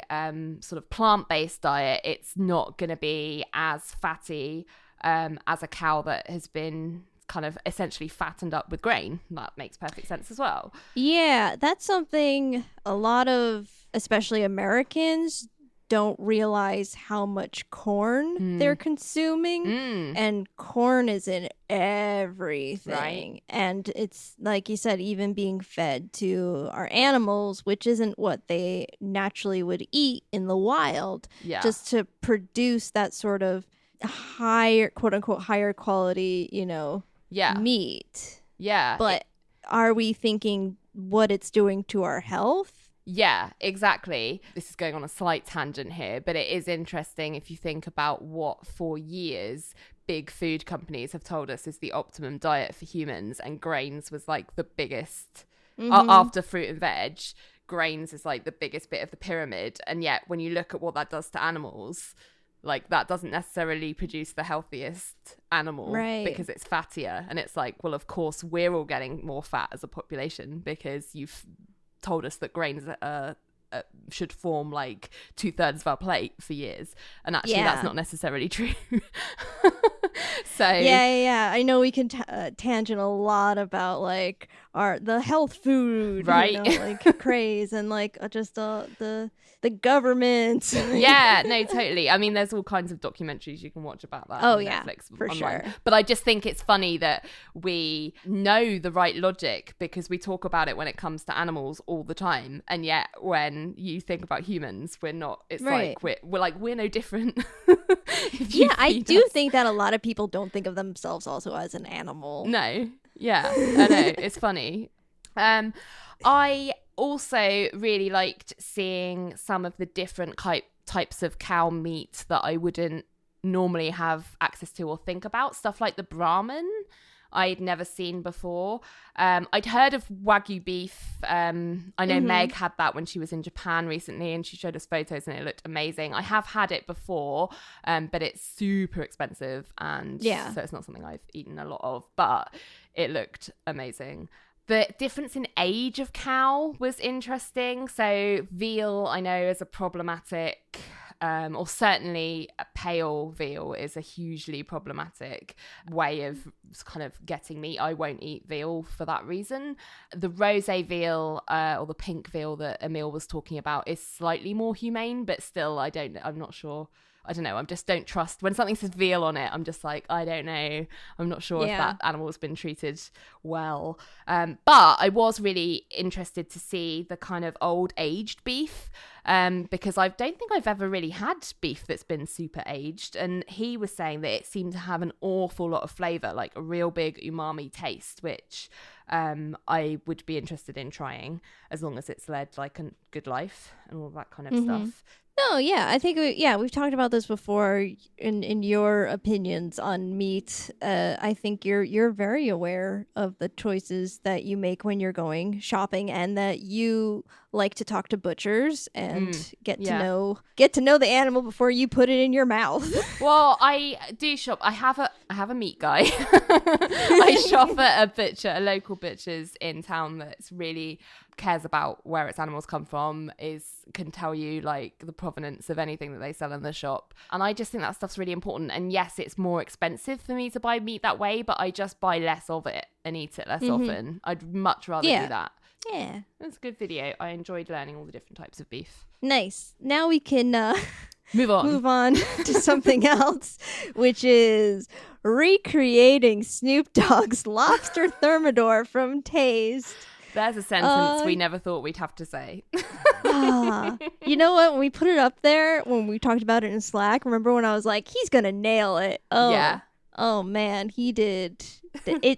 sort of plant-based diet, it's not going to be as fatty as a cow that has been kind of essentially fattened up with grain. That makes perfect sense as well. Yeah, that's something a lot of, especially Americans, don't realize how much corn they're consuming, and corn is in everything, right? And it's like you said, even being fed to our animals, which isn't what they naturally would eat in the wild, just to produce that sort of higher, quote unquote, higher quality, you know, meat. But are we thinking what it's doing to our health? Yeah, exactly. This is going on a slight tangent here, but it is interesting if you think about what for years big food companies have told us is the optimum diet for humans, and grains was like the biggest after fruit and veg. Grains is like the biggest bit of the pyramid, and yet when you look at what that does to animals, like that doesn't necessarily produce the healthiest animal, right? Because it's fattier. And it's like, well, of course we're all getting more fat as a population because you've told us that grains should form like 2/3 of our plate for years, and actually that's not necessarily true. So yeah. I know we can tangent a lot about like the health food, right? You know, like craze and like just the government. Yeah, no, totally. I mean, there's all kinds of documentaries you can watch about that. Oh on yeah, Netflix for online. sure. But I just think it's funny that we know the right logic because we talk about it when it comes to animals all the time, and yet when you think about humans, we're not. It's right. like we're no different. Yeah, I do think that a lot of people don't think of themselves also as an animal. No, yeah, I know. It's funny. I also really liked seeing some of the different types of cow meat that I wouldn't normally have access to or think about. Stuff like the Brahman I'd never seen before. I'd heard of Wagyu beef. I know Meg had that when she was in Japan recently and she showed us photos and it looked amazing. I have had it before, but it's super expensive and so it's not something I've eaten a lot of, but it looked amazing. The difference in age of cow was interesting. So veal, I know, is a problematic, or certainly a pale veal is a hugely problematic way of kind of getting meat. I won't eat veal for that reason. The rosé veal or the pink veal that Amiel was talking about is slightly more humane, but still, I'm not sure. I don't know. I just don't trust when something says veal on it. I'm just like, I don't know. I'm not sure if that animal has been treated well. But I was really interested to see the kind of old aged beef because I don't think I've ever really had beef that's been super aged. And he was saying that it seemed to have an awful lot of flavor, like a real big umami taste, which I would be interested in trying as long as it's led like a good life and all that kind of stuff. No, yeah, I think we've talked about this before in your opinions on meat. I think you're very aware of the choices that you make when you're going shopping, and that you like to talk to butchers and get to know the animal before you put it in your mouth. Well, I do shop. I have a meat guy. I shop at a local butcher's in town that's really cares about where its animals come from, can tell you like the provenance of anything that they sell in the shop, and I just think that stuff's really important. And yes, it's more expensive for me to buy meat that way, but I just buy less of it and eat it less often. I'd much rather do that. Yeah, it's a good video. I enjoyed learning all the different types of beef. Nice. Now we can move on to something else, which is recreating Snoop Dogg's lobster Thermidor from Taste. There's a sentence we never thought we'd have to say. You know what? When we put it up there, when we talked about it in Slack, remember when I was like, he's going to nail it? Oh, yeah. Oh, man, he did.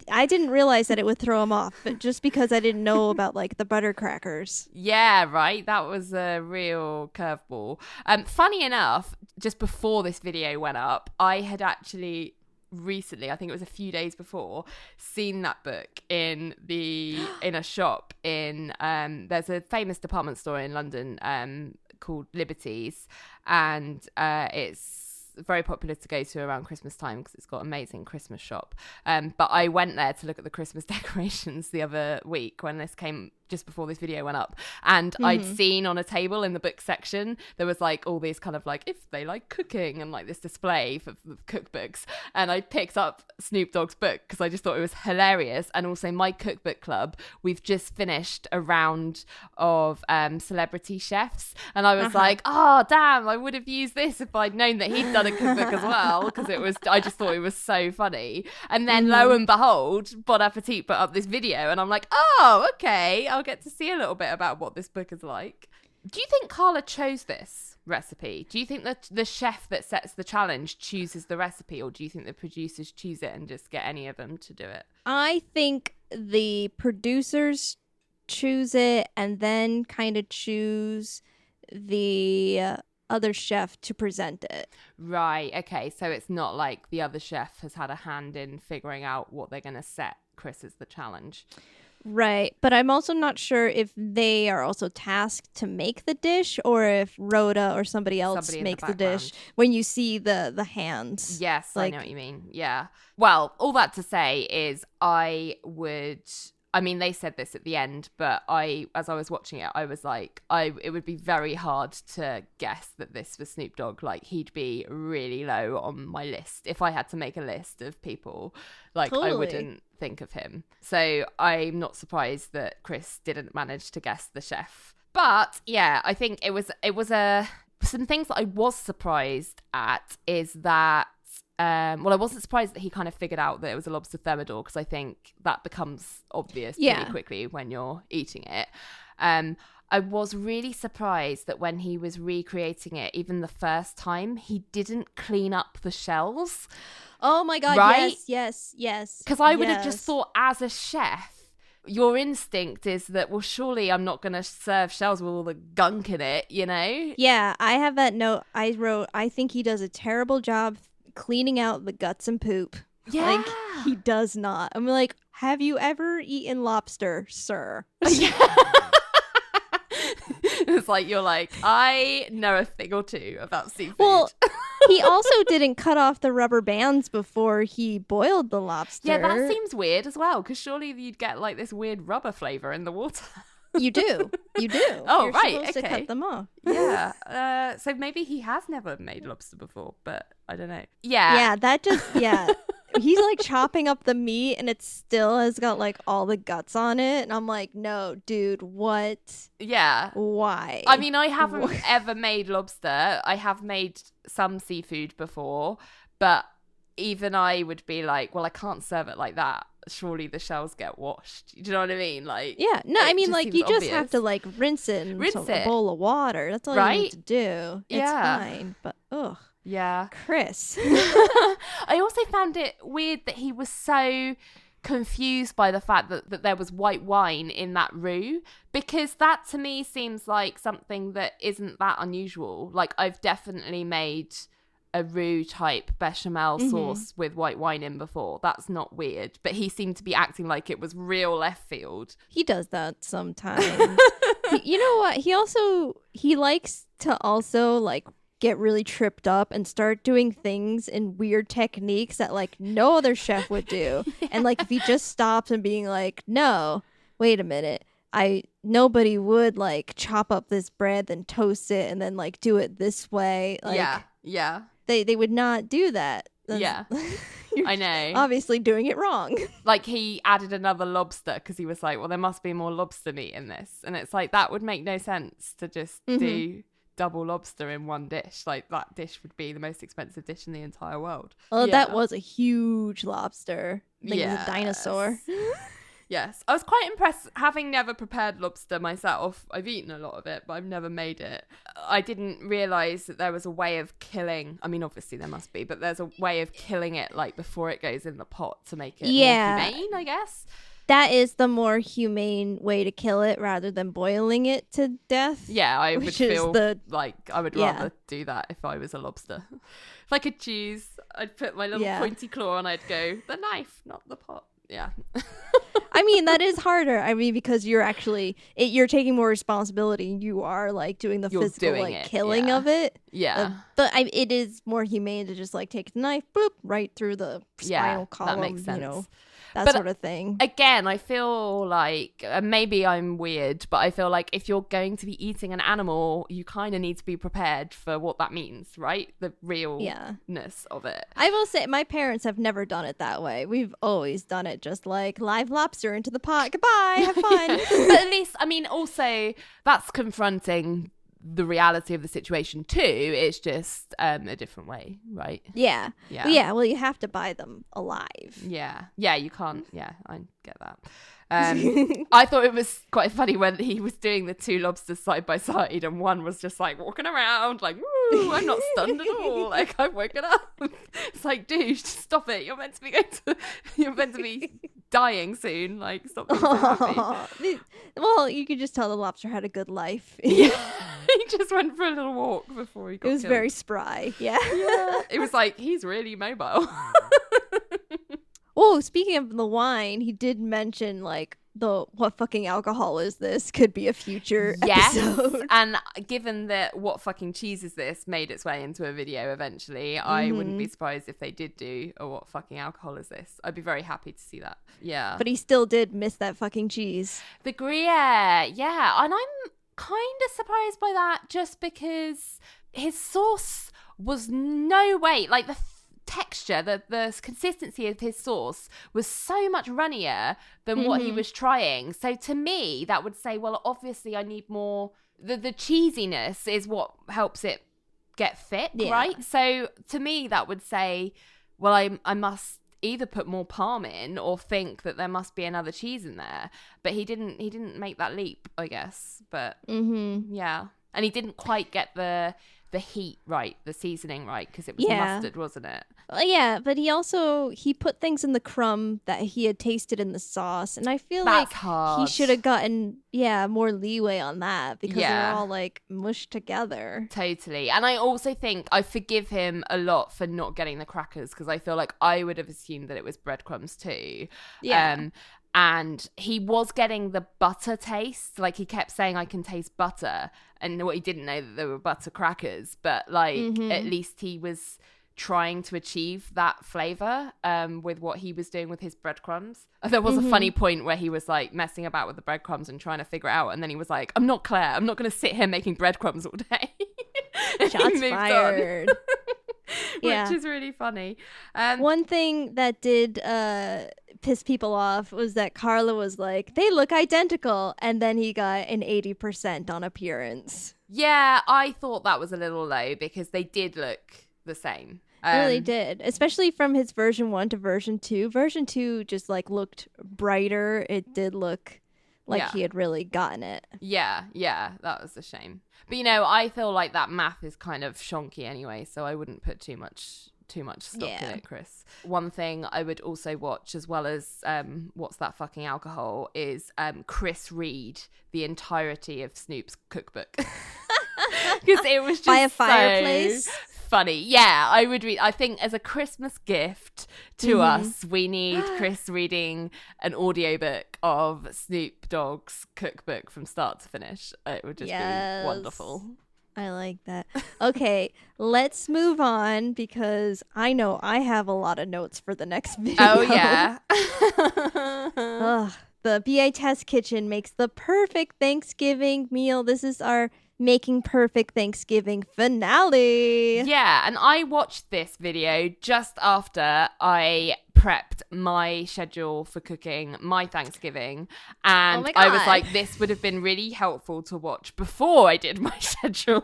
I didn't realize that it would throw him off, but just because I didn't know about like the butter crackers. Yeah, right. That was a real curveball. Funny enough, just before this video went up, I had actually recently, I think it was a few days before, seen that book in a shop in there's a famous department store in London called Liberties, and it's very popular to go to around Christmas time because it's got an amazing Christmas shop. But I went there to look at the Christmas decorations the other week when this came just before this video went up, and I'd seen on a table in the book section there was like all these kind of like if they like cooking and like this display for cookbooks, and I picked up Snoop Dogg's book because I just thought it was hilarious. And also my cookbook club, we've just finished a round of celebrity chefs, and I was like, oh damn, I would have used this if I'd known that he'd done a cookbook as well, because I just thought it was so funny. And then lo and behold, Bon Appétit put up this video, and I'm like, oh okay, I'll get to see a little bit about what this book is like. Do you think Carla chose this recipe? Do you think that the chef that sets the challenge chooses the recipe, or do you think the producers choose it and just get any of them to do it? I think the producers choose it and then kind of choose the other chef to present it. Right, okay, so it's not like the other chef has had a hand in figuring out what they're going to set Chris as the challenge. Right, but I'm also not sure if they are also tasked to make the dish, or if Rhoda or somebody else makes the dish when you see the hands. Yes, like, I know what you mean. Yeah. Well, all that to say is I would I mean, they said this at the end, but as I was watching it, I was like, it would be very hard to guess that this was Snoop Dogg. Like, he'd be really low on my list. If I had to make a list of people, like, Totally. I wouldn't think of him. So I'm not surprised that Chris didn't manage to guess the chef. But yeah, I think it was some things that I was surprised at is that I wasn't surprised that he kind of figured out that it was a lobster Thermidor, because I think that becomes obvious pretty quickly when you're eating it. I was really surprised that when he was recreating it, even the first time, he didn't clean up the shells. Oh my God, right? yes. Because I would have just thought, as a chef, your instinct is that, well, surely I'm not going to serve shells with all the gunk in it, you know? Yeah, I have that note. I wrote, I think he does a terrible job cleaning out the guts and poop. Yeah. Like, he does not. I'm like, have you ever eaten lobster, sir? Yeah. It's like, you're like, I know a thing or two about seafood. Well, he also didn't cut off the rubber bands before he boiled the lobster. Yeah, that seems weird as well, because surely you'd get like this weird rubber flavor in the water. You do. Oh, You're right, supposed to okay. cut them off. Yeah. So maybe he has never made lobster before, but I don't know. Yeah. Yeah, he's like chopping up the meat and it still has got like all the guts on it. And I'm like, no, dude, what? Yeah. Why? I mean, I haven't ever made lobster. I have made some seafood before, but even I would be like, well, I can't serve it like that. Surely the shells get washed. Do you know what I mean? Like, yeah, no, I mean, like, you obvious. just have to like rinse it in a bowl of water. That's all you need to do. It's fine, but ugh. Yeah. Chris. I also found it weird that he was so confused by the fact that there was white wine in that roux, because that to me seems like something that isn't that unusual. Like, I've definitely made a roux type bechamel sauce with white wine in before. That's not weird, but he seemed to be acting like it was real left field. He does that sometimes. You know what? He likes to also like get really tripped up and start doing things in weird techniques that like no other chef would do. And like if he just stops and being like, no, wait a minute, nobody would like chop up this bread then toast it and then like do it this way. Like, yeah. They would not do that. Yeah. I know. Obviously doing it wrong. Like, he added another lobster because he was like, well, there must be more lobster meat in this. And it's like, that would make no sense to just do double lobster in one dish. Like, that dish would be the most expensive dish in the entire world. Well, that was a huge lobster. I think it was a dinosaur. Yes. I was quite impressed, having never prepared lobster myself. I've eaten a lot of it, but I've never made it. I didn't realise that there was a way of killing. I mean, obviously there must be, but there's a way of killing it like before it goes in the pot to make it more humane, I guess. That is the more humane way to kill it rather than boiling it to death. Yeah, I would feel like I would rather do that if I was a lobster. If I could choose, I'd put my little pointy claw and I'd go, the knife, not the pot. Yeah. I mean, that is harder. I mean, because you're actually, you're taking more responsibility. You are like doing the physical like killing of it. Yeah. But it is more humane to just like take the knife, boop, right through the spinal column. That makes sense. You know, that sort of thing. Again, I feel like, maybe I'm weird, but I feel like if you're going to be eating an animal, you kind of need to be prepared for what that means, right? The realness of it. I will say my parents have never done it that way. We've always done it just like live lobster into the pot. Goodbye, have fun. But at least, I mean, also that's confronting the reality of the situation too. It's just a different way, right? Yeah. Well, you have to buy them alive. Yeah, you can't. Yeah, I get that. I thought it was quite funny when he was doing the two lobsters side by side, and one was just like walking around like, woo, I'm not stunned at all. Like, I've woken up. It's like, dude, stop it. You're meant to be dying soon. Like, stop being so happy. Well, you could just tell the lobster had a good life. Yeah. He just went for a little walk before he got It was killed. very spry. Yeah. It was like, he's really mobile. Oh, speaking of the wine, he did mention like the what fucking alcohol is this could be a future episode. And given that what fucking cheese is this made its way into a video eventually, I wouldn't be surprised if they did do a what fucking alcohol is this. I'd be very happy to see that. Yeah. But he still did miss that fucking cheese. The Gruyere, yeah. And I'm kind of surprised by that just because his sauce was no way, like the texture, the consistency of his sauce was so much runnier than what he was trying. So to me, that would say, well, obviously I need more. The cheesiness is what helps it get thick, right? So to me, that would say, well, I must either put more parm in or think that there must be another cheese in there. But he didn't make that leap, I guess. But yeah, and he didn't quite get the heat right, the seasoning right, because it was mustard, wasn't it? Yeah, but he put things in the crumb that he had tasted in the sauce, and I feel That's like hard. he should have gotten more leeway on that because they're all like mushed together. Totally. And I also think I forgive him a lot for not getting the crackers because I feel like I would have assumed that it was breadcrumbs too. Yeah. And he was getting the butter taste. Like, he kept saying, I can taste butter. And what he didn't know that there were butter crackers. But, like, at least he was trying to achieve that flavour with what he was doing with his breadcrumbs. There was a funny point where he was, like, messing about with the breadcrumbs and trying to figure it out. And then he was like, I'm not Claire. I'm not going to sit here making breadcrumbs all day. Shots fired. Which is really funny. One thing that did piss people off was that Carla was like, they look identical, and then he got an 80% on appearance. Yeah, I thought that was a little low because they did look the same. It really did, especially from his version 1 to version 2. Version 2 just like looked brighter. It did look like he had really gotten it. Yeah, that was a shame. But I feel like that math is kind of shonky anyway, so I wouldn't put too much stock in it, Chris. One thing I would also watch, as well as What's That Fucking Alcohol, is Chris read the entirety of Snoop's cookbook. Because it was just by a fireplace. Funny. Yeah, I would read. I think as a Christmas gift to us, we need Chris reading an audiobook of Snoop Dogg's cookbook from start to finish. It would just be wonderful. I like that. Okay, let's move on because I know I have a lot of notes for the next video. Oh, yeah. The BA Test Kitchen makes the perfect Thanksgiving meal. This is our Making Perfect Thanksgiving finale. Yeah, and I watched this video just after I prepped my schedule for cooking my Thanksgiving, and I was like, this would have been really helpful to watch before I did my schedule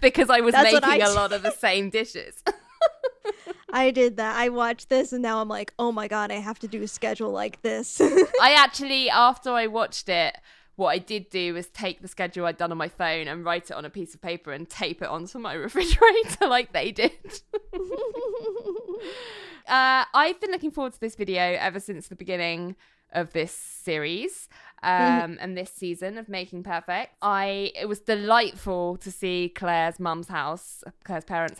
because I was making a lot of the same dishes. I did that. I watched this and now I'm like, oh my god, I have to do a schedule like this. I actually, after I watched it, what I did do was take the schedule I'd done on my phone and write it on a piece of paper and tape it onto my refrigerator like they did. I've been looking forward to this video ever since the beginning of this series and this season of Making Perfect. It was delightful to see Claire's parents'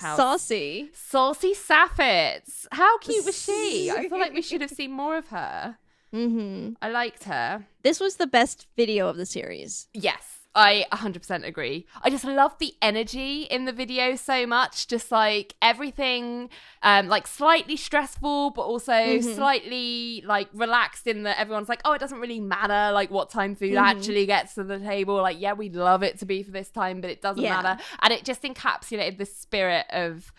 house. Saucy Saffitz. How cute was she? I feel like we should have seen more of her. I liked her. This was the best video of the series. Yes, I 100% agree. I just love the energy in the video so much. Just like everything, like slightly stressful, but also slightly like relaxed in that everyone's like, oh, it doesn't really matter like what time food actually gets to the table. Like, yeah, we'd love it to be for this time, but it doesn't matter. And it just encapsulated the spirit of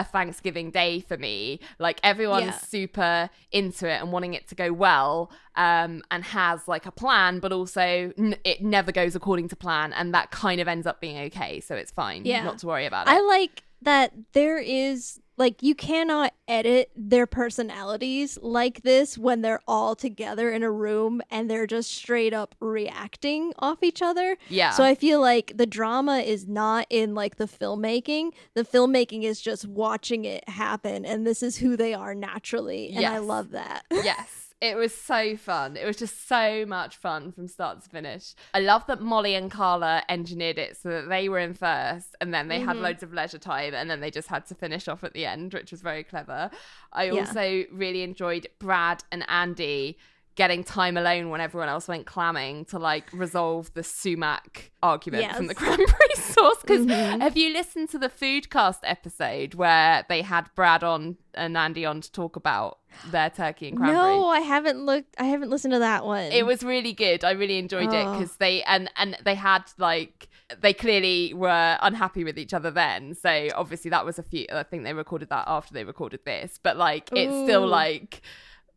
a Thanksgiving day for me. Like everyone's super into it and wanting it to go well, and has like a plan, but also it never goes according to plan, and that kind of ends up being okay, so it's fine not to worry about it. I like that there is like, you cannot edit their personalities like this when they're all together in a room and they're just straight up reacting off each other. Yeah. So I feel like the drama is not in like the filmmaking. The filmmaking is just watching it happen, and this is who they are naturally. And I love that. Yes. It was so fun. It was just so much fun from start to finish. I love that Molly and Carla engineered it so that they were in first, and then they had loads of leisure time, and then they just had to finish off at the end, which was very clever. I also really enjoyed Brad and Andy getting time alone when everyone else went clamming to like resolve the sumac argument from the cranberry sauce. Because have you listened to the Foodcast episode where they had Brad on and Andy on to talk about their turkey and cranberry? No, I haven't listened to that one. It was really good. I really enjoyed it because they and they had like, they clearly were unhappy with each other then. So obviously that was I think they recorded that after they recorded this, but like it's still like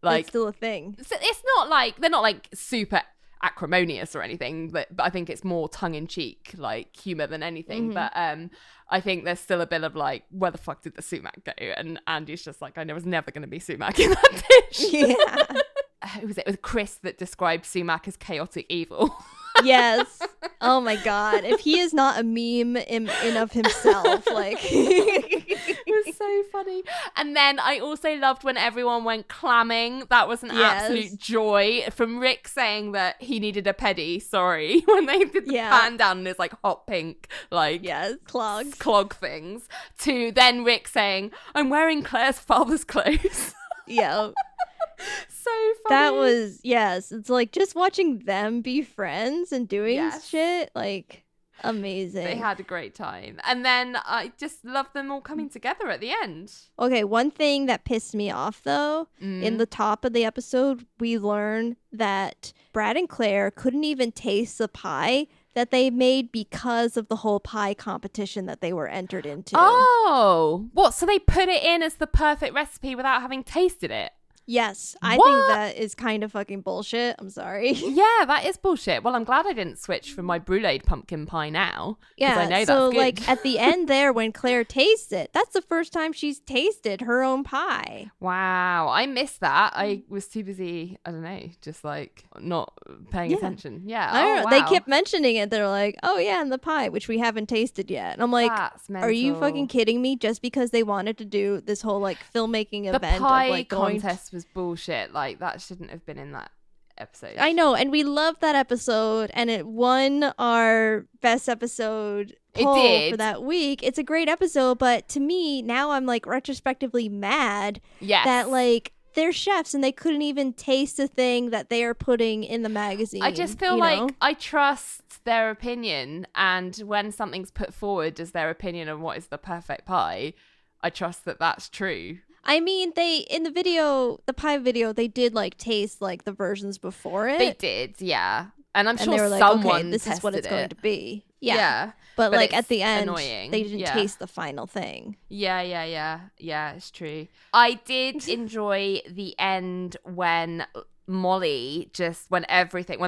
it's still a thing. It's not like, they're not like super acrimonious or anything, but I think it's more tongue-in-cheek like humor than anything. But I think there's still a bit of like, where the fuck did the sumac go? And Andy's just like, I was never going to be sumac in that dish. Yeah. Who was it? It was Chris that described sumac as chaotic evil. Yes. Oh my god. If he is not a meme in of himself, like it was so funny. And then I also loved when everyone went clamming. That was an absolute joy. From Rick saying that he needed a pedi, when they did the pan down and it's like hot pink, like clog things, to then Rick saying, I'm wearing Claire's father's clothes. Yeah. So funny. That was, it's like just watching them be friends and doing shit, like amazing. They had a great time. And then I just loved them all coming together at the end. Okay, one thing that pissed me off though, in the top of the episode, we learned that Brad and Claire couldn't even taste the pie that they made because of the whole pie competition that they were entered into. Oh, what? So they put it in as the perfect recipe without having tasted it? Yes, I think that is kind of fucking bullshit. I'm sorry. Yeah, that is bullshit. Well, I'm glad I didn't switch from my bruleed pumpkin pie now. Yeah, I know so that's good. Like at the end there when Claire tastes it, that's the first time she's tasted her own pie. Wow, I missed that. I was too busy, I don't know, just like not paying attention. Yeah, I don't know. They kept mentioning it. They're like, oh yeah, and the pie, which we haven't tasted yet. And I'm like, are you fucking kidding me? Just because they wanted to do this whole like filmmaking event the pie of like contest was bullshit. Like that shouldn't have been in that episode. I know, and we loved that episode, and it won our best episode poll for that week. It's a great episode, but to me now I'm like retrospectively mad that like they're chefs and they couldn't even taste the thing that they are putting in the magazine. I just feel like I trust their opinion, and when something's put forward as their opinion on what is the perfect pie, I trust that that's true. I mean, they, in the video, the pie video, they did like taste like the versions before it. They did, yeah. And I'm sure they were like, someone okay, this is what it's going to be. Yeah. But like at the end, annoying. they didn't taste the final thing. Yeah, it's true. I did enjoy the end when Molly when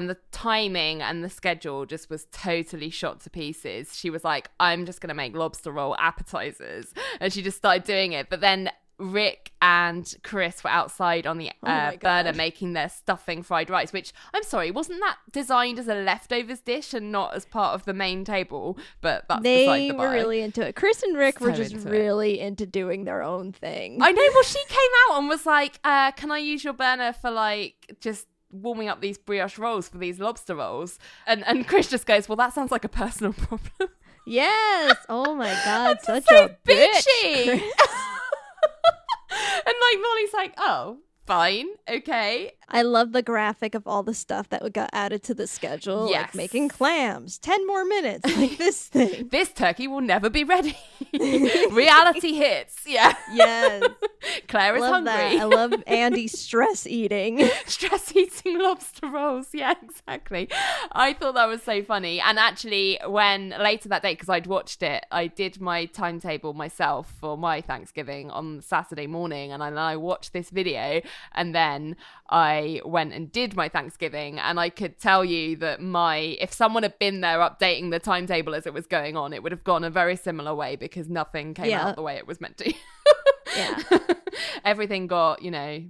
the timing and the schedule just was totally shot to pieces. She was like, I'm just going to make lobster roll appetizers. And she just started doing it. But then Rick and Chris were outside on the burner making their stuffing fried rice, which, I'm sorry, wasn't that designed as a leftovers dish and not as part of the main table? But that's they were really into it. Chris and Rick were just really into doing their own thing. I know. Well, she came out and was like, can I use your burner for like just warming up these brioche rolls for these lobster rolls? And Chris just goes, well, that sounds like a personal problem. Yes. Oh my God. Such a bitchy. And like Molly's like, oh, fine, okay. I love the graphic of all the stuff that got added to the schedule. Yes. Like making clams, 10 more minutes, like this thing. This turkey will never be ready. Reality hits. Yeah. Yes. Claire is hungry. That. I love Andy's stress eating. Stress eating lobster rolls. Yeah, exactly. I thought that was so funny. And actually, when later that day, because I'd watched it, I did my timetable myself for my Thanksgiving on Saturday morning. And I watched this video, and then I went and did my Thanksgiving, and I could tell you that if someone had been there updating the timetable as it was going on, it would have gone a very similar way, because nothing came out the way it was meant to. Yeah. Everything got,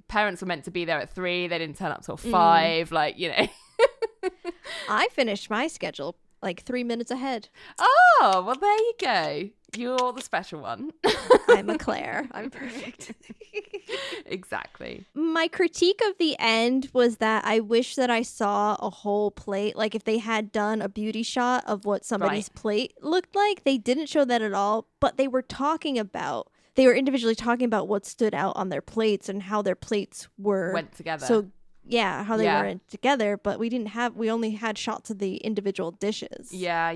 parents were meant to be there at 3, they didn't turn up till 5, I finished my schedule like 3 minutes ahead. Oh, well, there you go. You're the special one. I'm a Claire. I'm perfect. Exactly. My critique of the end was that I wish that I saw a whole plate. Like if they had done a beauty shot of what somebody's plate looked like. They didn't show that at all, but they were individually talking about what stood out on their plates and how their plates went together. So how they were together, but we only had shots of the individual dishes. Yeah.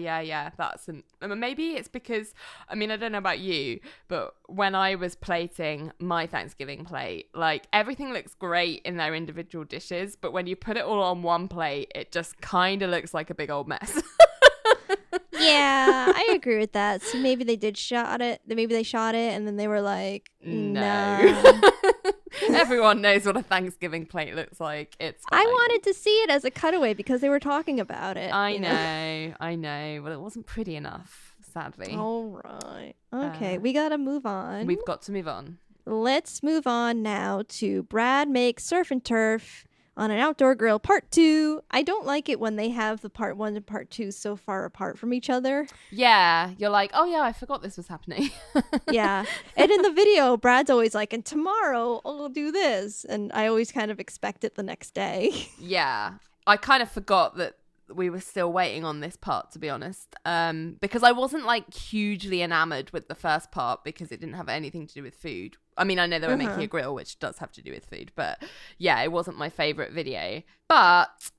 Maybe it's because, I mean, I don't know about you, but when I was plating my Thanksgiving plate, like everything looks great in their individual dishes, but when you put it all on one plate, it just kind of looks like a big old mess. Yeah, I agree with that. So maybe they shot it, and then they were like, no. Everyone knows what a Thanksgiving plate looks like. It's fine. I wanted to see it as a cutaway because they were talking about it. I know. Well, it wasn't pretty enough, sadly. All right. Okay, we gotta move on. We've got to move on. Let's move on now to Brad makes surf and turf on an outdoor grill, part 2. I don't like it when they have the part 1 and part 2 so far apart from each other. Yeah, you're like, oh yeah, I forgot this was happening. Yeah. And in the video, Brad's always like, and tomorrow I'll do this. And I always kind of expect it the next day. Yeah. I kind of forgot that we were still waiting on this part, to be honest, because I wasn't like hugely enamored with the first part because it didn't have anything to do with food. I mean, I know they were making a grill, which does have to do with food, but yeah, it wasn't my favorite video. But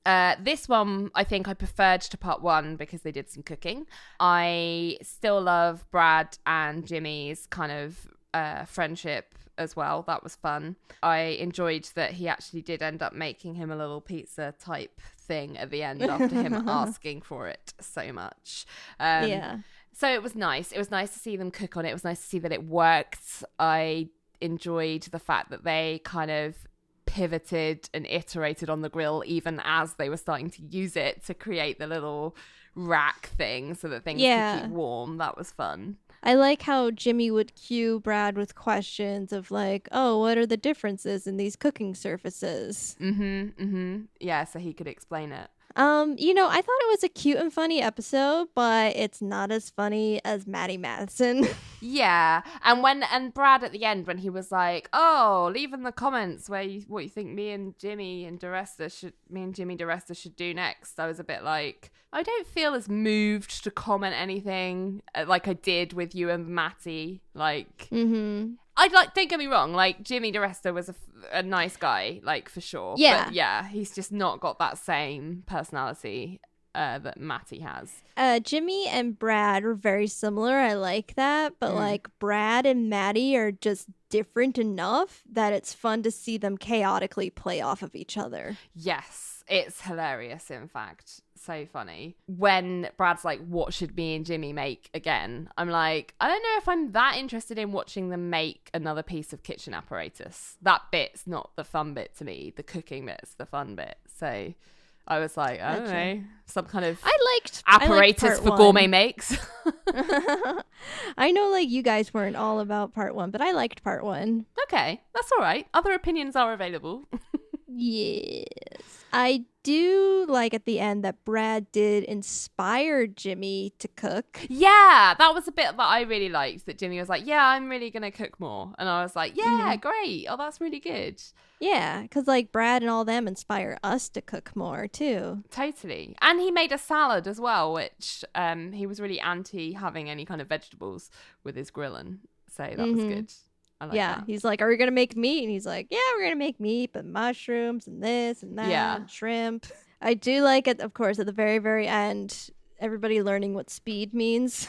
this one, I think I preferred to part 1 because they did some cooking. I still love Brad and Jimmy's kind of friendship as well. That was fun. I enjoyed that he actually did end up making him a little pizza type thing at the end after him asking for it so much. So it was nice. It was nice to see them cook on it. It was nice to see that it worked. I enjoyed the fact that they kind of pivoted and iterated on the grill even as they were starting to use it to create the little rack thing so that things could keep warm. That was fun. I like how Jimmy would cue Brad with questions of like, oh, what are the differences in these cooking surfaces? Yeah, so he could explain it. I thought it was a cute and funny episode, but it's not as funny as Maddie Madison. Yeah, and Brad at the end when he was like, "Oh, leave in the comments what you think me and Jimmy DeResta should do next." I was a bit like, I don't feel as moved to comment anything like I did with you and Matty. Like, don't get me wrong, like Jimmy DeResta was a nice guy, like for sure. Yeah. But yeah, he's just not got that same personality that Matty has. Jimmy and Brad are very similar. I like that. But like Brad and Matty are just different enough that it's fun to see them chaotically play off of each other. Yes, it's hilarious, in fact. So funny. When Brad's like, what should me and Jimmy make again? I'm like, I don't know if I'm that interested in watching them make another piece of kitchen apparatus. That bit's not the fun bit to me. The cooking bit's the fun bit. So I was like, I don't know, some kind of apparatus for gourmet makes. I know like you guys weren't all about part 1, but I liked part 1. Okay, that's all right. Other opinions are available. Yes. I do like at the end that Brad did inspire Jimmy to cook. Yeah, that was a bit that I really liked, that Jimmy was like, yeah, I'm really going to cook more. And I was like, yeah, great. Oh, that's really good. Yeah, because like Brad and all them inspire us to cook more too. Totally. And he made a salad as well, which he was really anti having any kind of vegetables with his grilling. So that was good. I like that. He's like, are we going to make meat? And he's like, yeah, we're going to make meat, but mushrooms and this and that and shrimp. I do like it, of course, at the very, very end, everybody learning what speed means,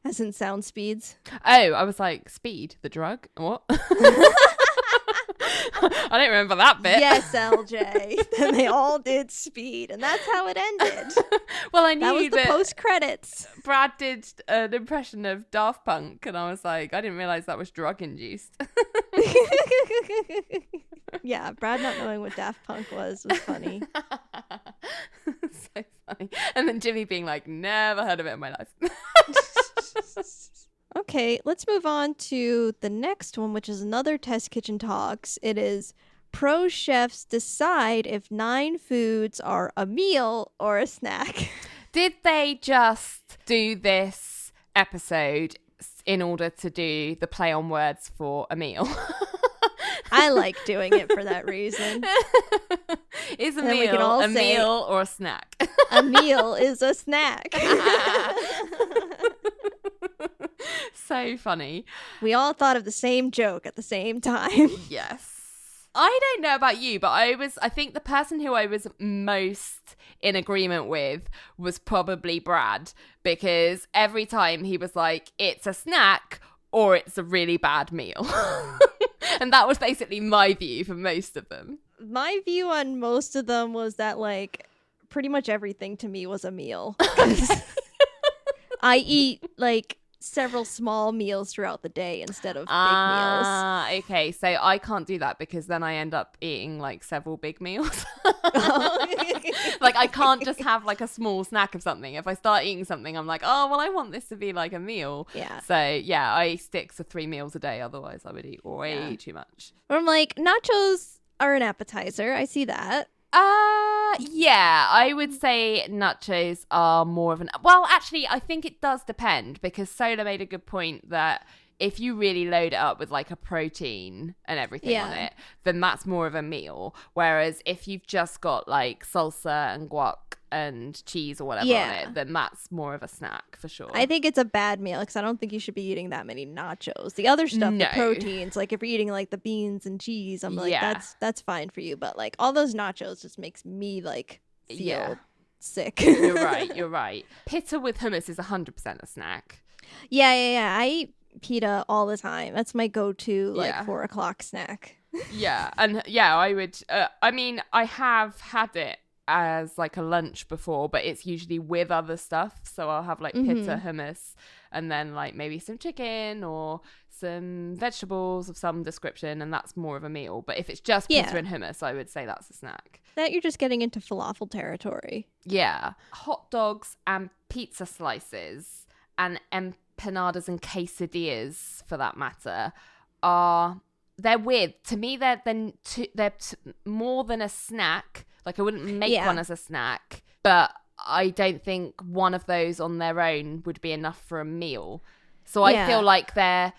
as in sound speeds. Oh, I was like, speed, the drug? What? I don't remember that bit. Yes, LJ. Then they all did speed, and that's how it ended. Well, I knew that was the post-credits. Brad did an impression of Daft Punk, and I was like, I didn't realize that was drug-induced. Yeah, Brad not knowing what Daft Punk was funny. So funny. And then Jimmy being like, never heard of it in my life. Okay, let's move on to the next one, which is another Test Kitchen Talks. It is pro chefs decide if 9 foods are a meal or a snack. Did they just do this episode in order to do the play on words for a meal? I like doing it for that reason. Is a meal or a snack? A meal is a snack. So funny. We all thought of the same joke at the same time. Yes. I don't know about you, but I think the person who I was most in agreement with was probably Brad, because every time he was like, it's a snack or it's a really bad meal. And that was basically my view for most of them. My view on most of them was that, like, pretty much everything to me was a meal. I eat, like, several small meals throughout the day instead of big meals. Okay, so I can't do that because then I end up eating like several big meals. Like I can't just have like a small snack of something. If I start eating something, I'm like, oh well, I want this to be like a meal. Yeah. So yeah, I stick to 3 meals a day. Otherwise, I would eat way too much. Or I'm like, nachos are an appetizer. I see that. Yeah, I would say nachos are more of an... Well, actually, I think it does depend, because Sola made a good point that if you really load it up with like a protein and everything on it, then that's more of a meal. Whereas if you've just got like salsa and guac and cheese or whatever on it, then that's more of a snack for sure. I think it's a bad meal because I don't think you should be eating that many nachos. The other stuff, the proteins, like if you're eating like the beans and cheese, I'm like, that's fine for you. But like all those nachos just makes me like feel sick. You're right. Pita with hummus is 100% a snack. Yeah. I eat pita all the time. That's my go-to like 4:00 snack. I would. I mean, I have had it as like a lunch before, but it's usually with other stuff. So I'll have like pita, hummus, and then like maybe some chicken or some vegetables of some description, and that's more of a meal. But if it's just pita and hummus, I would say that's a snack. That you're just getting into falafel territory. Yeah. Hot dogs and pizza slices and empanadas and quesadillas, for that matter, they're weird. To me, they're more than a snack. Like I wouldn't make one as a snack, but I don't think one of those on their own would be enough for a meal. So I feel like they're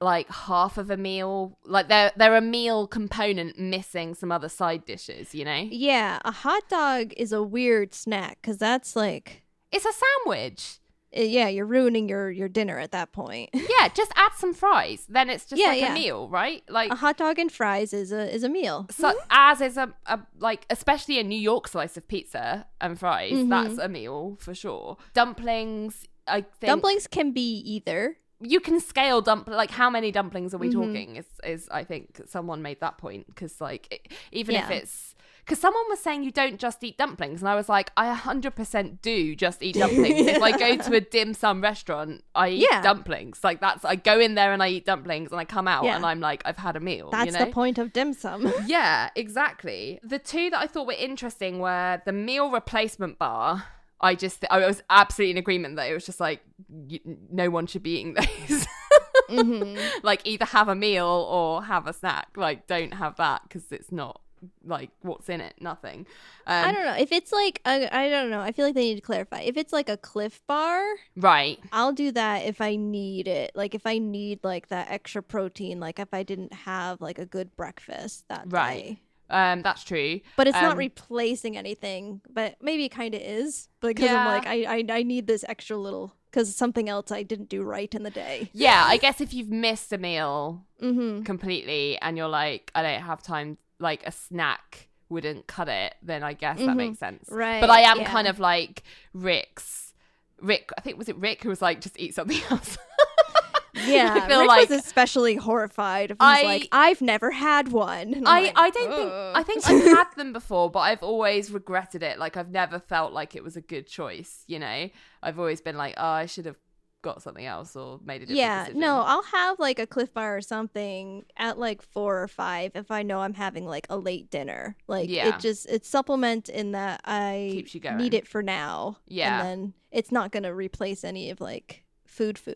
like half of a meal. Like they're a meal component missing some other side dishes, you know? Yeah, a hot dog is a weird snack because that's like... It's a sandwich. Yeah, you're ruining your dinner at that point. Yeah, just add some fries. Then it's just a meal, right? Like a hot dog and fries is a meal. So as is a like especially a New York slice of pizza and fries, that's a meal for sure. Dumplings, I think dumplings can be either. You can scale like how many dumplings are we talking? Is I think someone made that point because like even if it's. Because someone was saying you don't just eat dumplings. And I was like, I 100% do just eat dumplings. If I go to a dim sum restaurant, I eat dumplings. Like I go in there and I eat dumplings and I come out and I'm like, I've had a meal. That's the point of dim sum. Yeah, exactly. The two that I thought were interesting were the meal replacement bar. I was absolutely in agreement that it was just like, no one should be eating those. Like either have a meal or have a snack. Like don't have that because it's not. Like what's in it? Nothing. I don't know if it's like I don't know. I feel like they need to clarify. If it's like a Cliff Bar, right? I'll do that if I need it. Like if I need like that extra protein. Like if I didn't have like a good breakfast that day. That's true. But it's not replacing anything. But maybe it kind of is because I'm like I need this extra little because something else I didn't do right in the day. Yeah, I guess if you've missed a meal completely and you're like I don't have time. Like a snack wouldn't cut it, then I guess that makes sense. Right. But I am kind of like Rick, I think, was it Rick who was like, just eat something else? Yeah, I feel Rick like was especially horrified. He's like, I've never had one. And I think I've had them before, but I've always regretted it. Like I've never felt like it was a good choice, you know? I've always been like, oh, I should have got something else or made a different decision. No, I'll have like a Cliff Bar or something at like 4 or 5 if I know I'm having like a late dinner. Like it's supplement in that I keeps you going. Need it for now. Yeah. And then it's not gonna replace any of like food for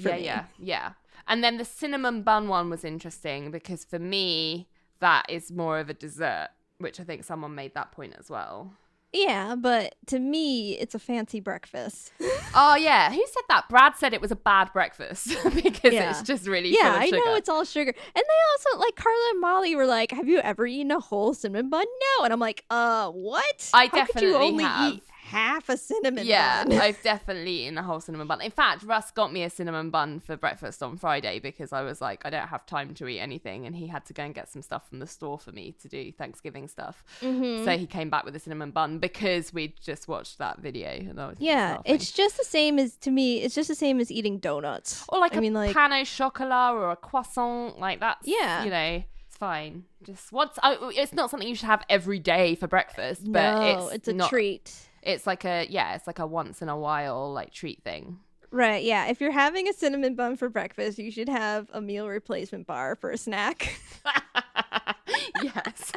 me. Yeah. And then the cinnamon bun one was interesting because for me that is more of a dessert, which I think someone made that point as well. Yeah, but to me, it's a fancy breakfast. Oh, yeah. Who said that? Brad said it was a bad breakfast because it's just really full of sugar. I know it's all sugar. And they also, like, Carla and Molly were like, have you ever eaten a whole cinnamon bun? No. And I'm like, what? I definitely How could you only have. eat half a cinnamon bun. bun. I've definitely eaten a whole cinnamon bun. In fact, Russ got me a cinnamon bun for breakfast on Friday because I was like, I don't have time to eat anything, and he had to go and get some stuff from the store for me to do Thanksgiving stuff. So he came back with a cinnamon bun because we'd just watched that video, and I was it's just the same as, to me, it's just the same as eating donuts. Or like pan au chocolat or a croissant, like that's, you know, it's fine. Just it's not something you should have every day for breakfast, but it's a treat. It's like a once in a while like treat thing. Right, yeah. If you're having a cinnamon bun for breakfast, you should have a meal replacement bar for a snack. Yes.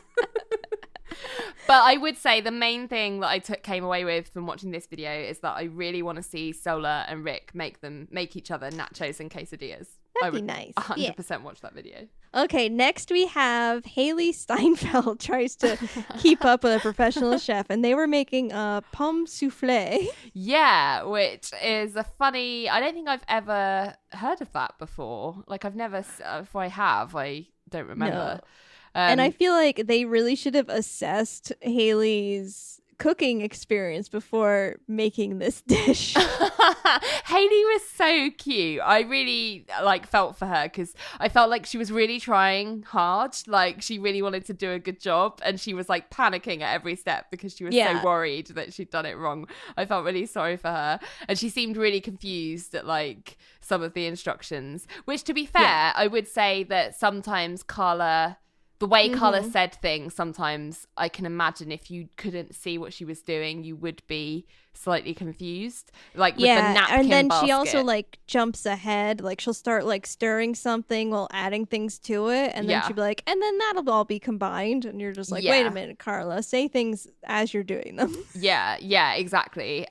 But I would say the main thing that I came away with from watching this video is that I really want to see Sola and Rick make each other nachos and quesadillas. That'd be nice. 100% watch that video. Okay, next we have Hailee Steinfeld tries to keep up with a professional chef, and they were making a pomme soufflé. Yeah, which is a funny... I don't think I've ever heard of that before. Like, I've never... If I have, I don't remember. No. And I feel like they really should have assessed Hailee's cooking experience before making this dish. Hailee was so cute. I really felt for her because I felt like she was really trying hard. Like she really wanted to do a good job, and she was like panicking at every step because she was so worried that she'd done it wrong. I felt really sorry for her, and she seemed really confused at like some of the instructions, which, to be fair, I would say that sometimes the way Carla said things, sometimes I can imagine if you couldn't see what she was doing, you would be slightly confused. Like with the napkin and then basket. She also like jumps ahead. Like she'll start like stirring something while adding things to it, and then she'll be like, and then that'll all be combined. And you're just like, wait a minute, Carla, say things as you're doing them. Yeah, exactly.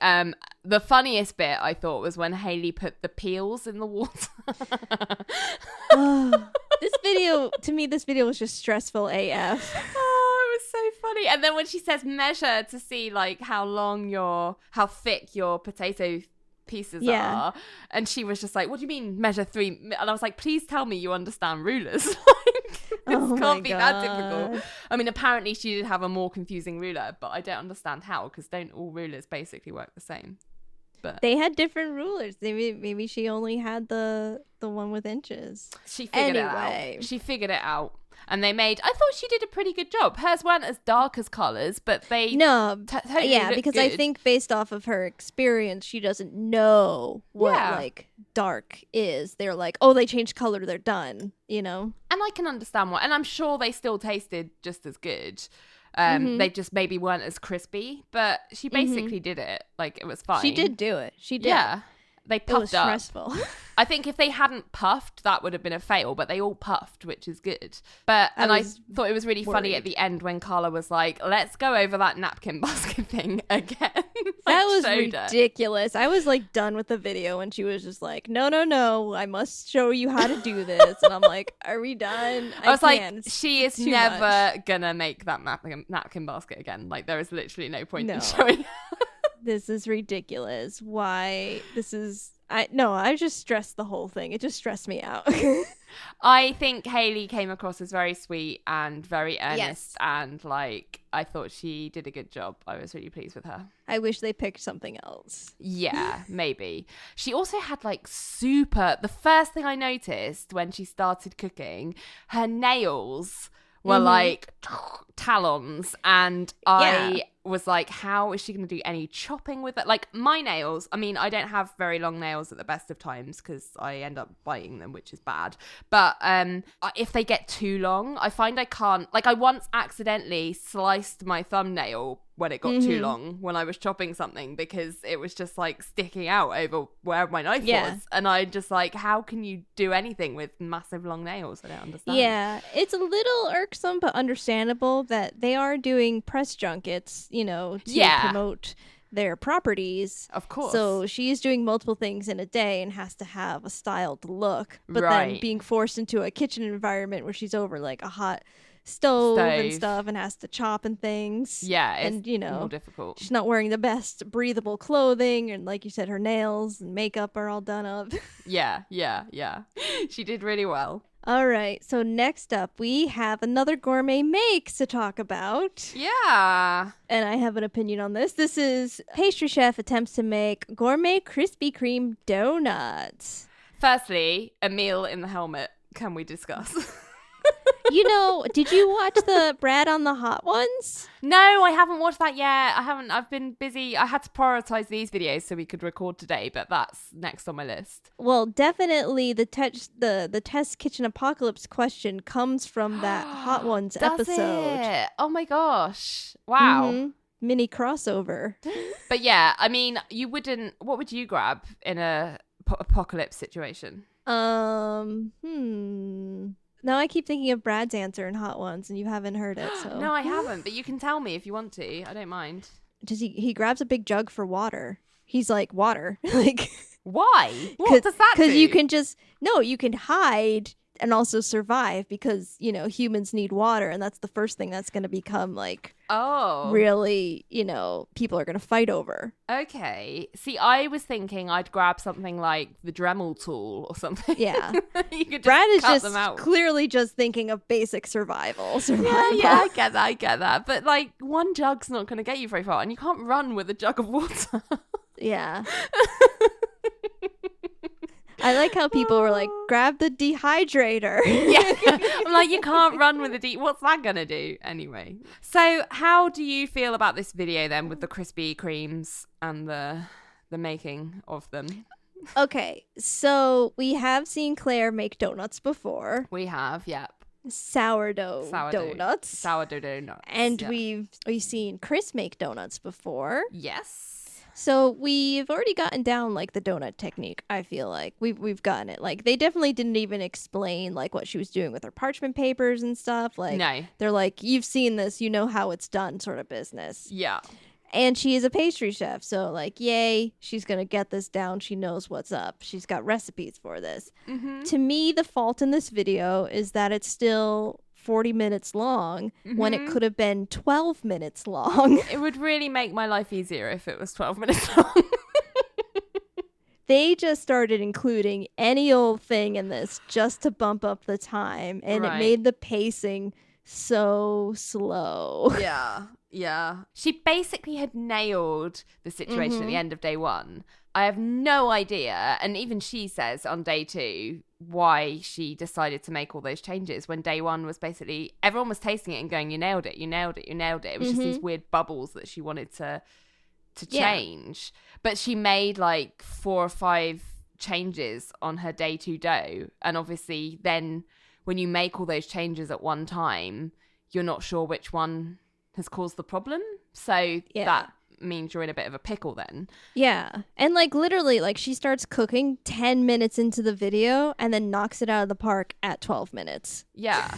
The funniest bit I thought was when Hailee put the peels in the water. This video was just stressful AF. Oh, it was so funny. And then when she says measure to see like how thick your potato pieces are, and she was just like, what do you mean measure 3? And I was like, please tell me you understand rulers. This can't be that difficult. I mean, apparently she did have a more confusing ruler, but I don't understand how, because don't all rulers basically work the same? But they had different rulers. Maybe she only had the one with inches. She figured it out. And I thought she did a pretty good job. Hers weren't as dark as Carla's, but they totally because good. I think based off of her experience, she doesn't know what like dark is. They're like, oh, they changed color, they're done, you know? And I can understand why. And I'm sure they still tasted just as good. They just maybe weren't as crispy, but she basically did it. Like, it was fine. She did do it. She did. Yeah. They puffed up. It was stressful. I think if they hadn't puffed, that would have been a fail, but they all puffed, which is good. I thought it was really funny at the end when Carla was like, let's go over that napkin basket thing again. That was ridiculous. I was like done with the video and she was just like, no, I must show you how to do this. And I'm like, are we done? I was like, she is never gonna make that napkin basket again. Like, there is literally no point in showing This is ridiculous. Why? I just stressed the whole thing. It just stressed me out. I think Hailee came across as very sweet and very earnest, and like, I thought she did a good job. I was really pleased with her. I wish they picked something else. Yeah, maybe. She also had like the first thing I noticed when she started cooking, her nails were like talons, and I was like, how is she going to do any chopping with it? Like, my nails, I mean, I don't have very long nails at the best of times because I end up biting them, which is bad. But if they get too long, I find I can't. Like, I once accidentally sliced my thumbnail when it got too long when I was chopping something, because it was just like sticking out over where my knife was. And I just like, how can you do anything with massive long nails? I don't understand. Yeah, it's a little irksome but understandable that they are doing press junkets, you know, to promote their properties. Of course. So she's doing multiple things in a day and has to have a styled look, but then being forced into a kitchen environment where she's over like a hot stove and stuff and has to chop and things. Yeah, it's and, you know, more difficult. She's not wearing the best breathable clothing, and like you said, her nails and makeup are all done up. Yeah. She did really well. All right, so next up, we have another gourmet makes to talk about. Yeah. And I have an opinion on this. This is pastry chef attempts to make gourmet Krispy Kreme donuts. Firstly, Amiel in the helmet. Can we discuss? Did you watch the Brad on the Hot Ones? No, I haven't watched that yet. I haven't. I've been busy. I had to prioritize these videos so we could record today, but that's next on my list. Well, definitely the Test Kitchen Apocalypse question comes from that Hot Ones episode. It? Oh my gosh. Wow. Mm-hmm. Mini crossover. But yeah, I mean, you wouldn't. What would you grab in a apocalypse situation? Now I keep thinking of Brad's answer in Hot Ones, and you haven't heard it. So No, I haven't. But you can tell me if you want to. I don't mind. Just he grabs a big jug for water. He's like, water. Like, why? What does that do? Because you can hide and also survive because, humans need water. And that's the first thing that's going to become like, really, people are going to fight over. Okay. See, I was thinking I'd grab something like the Dremel tool or something. Yeah. You could Brad is cut just them out. clearly just thinking of basic survival. Yeah, I get that. But like one jug's not going to get you very far and you can't run with a jug of water. Yeah. I like how people were like, grab the dehydrator. Yeah. I'm like, you can't run with a what's that gonna do anyway? So how do you feel about this video then with the Krispy Kremes and the making of them? Okay, so we have seen Claire make donuts before. We have, yep. Sourdough donuts. Sourdough donuts. And we've seen Chris make donuts before. Yes. So we've already gotten down like the donut technique. I feel like we've gotten it. Like they definitely didn't even explain like what she was doing with her parchment papers and stuff. Like no. They're like, you've seen this, you know how it's done, sort of business. Yeah. And she is a pastry chef, so like, yay, she's gonna get this down. She knows what's up. She's got recipes for this. Mm-hmm. To me, the fault in this video is that it's still 40 minutes long when it could have been 12 minutes long. It would really make my life easier if it was 12 minutes long. They just started including any old thing in this just to bump up the time, and it made the pacing so slow. Yeah. She basically had nailed the situation at the end of day one. I have no idea, and even she says on day two, why she decided to make all those changes when day one was basically everyone was tasting it and going, you nailed it. It was just these weird bubbles that she wanted to change. But she made like 4 or 5 changes on her day two dough. And obviously then when you make all those changes at one time, you're not sure which one has caused the problem. So that means you're in a bit of a pickle then. Yeah. And like literally like she starts cooking 10 minutes into the video and then knocks it out of the park at 12 minutes. Yeah.